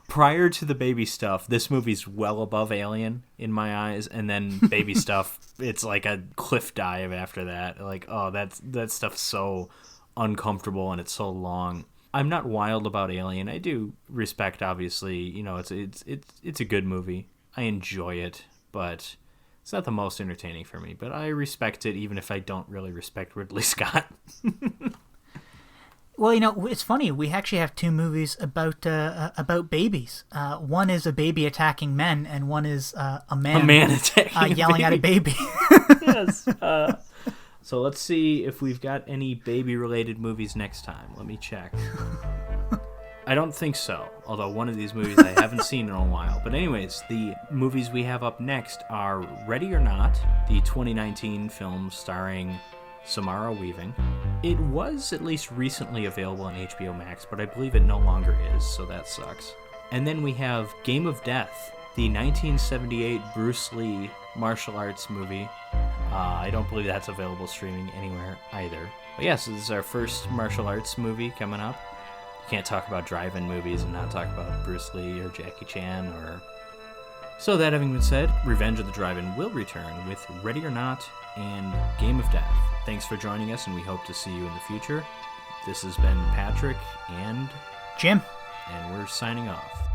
prior to the baby stuff, this movie's well above Alien in my eyes. And then baby stuff, it's like a cliff dive after that. Like, oh, that stuff's so uncomfortable and it's so long. I'm not wild about Alien. I do respect, obviously, it's a good movie. I enjoy it, but it's not the most entertaining for me. But I respect it, even if I don't really respect Ridley Scott. Well, it's funny. We actually have two movies about babies. One is a baby attacking men, and one is a man attacking yelling at a baby. Yes. So let's see if we've got any baby-related movies next time. Let me check. I don't think so, although one of these movies I haven't seen in a while. But anyways, the movies we have up next are Ready or Not, the 2019 film starring Samara Weaving. It was at least recently available on HBO Max, but I believe it no longer is, so that sucks. And then we have Game of Death, the 1978 Bruce Lee martial arts movie. I don't believe that's available streaming anywhere either. But yes, this is our first martial arts movie coming up. You can't talk about drive-in movies and not talk about Bruce Lee or Jackie Chan or... So that having been said, Revenge of the Drive-In will return with Ready or Not and Game of Death. Thanks for joining us, and we hope to see you in the future. This has been Patrick and... Jim. And we're signing off.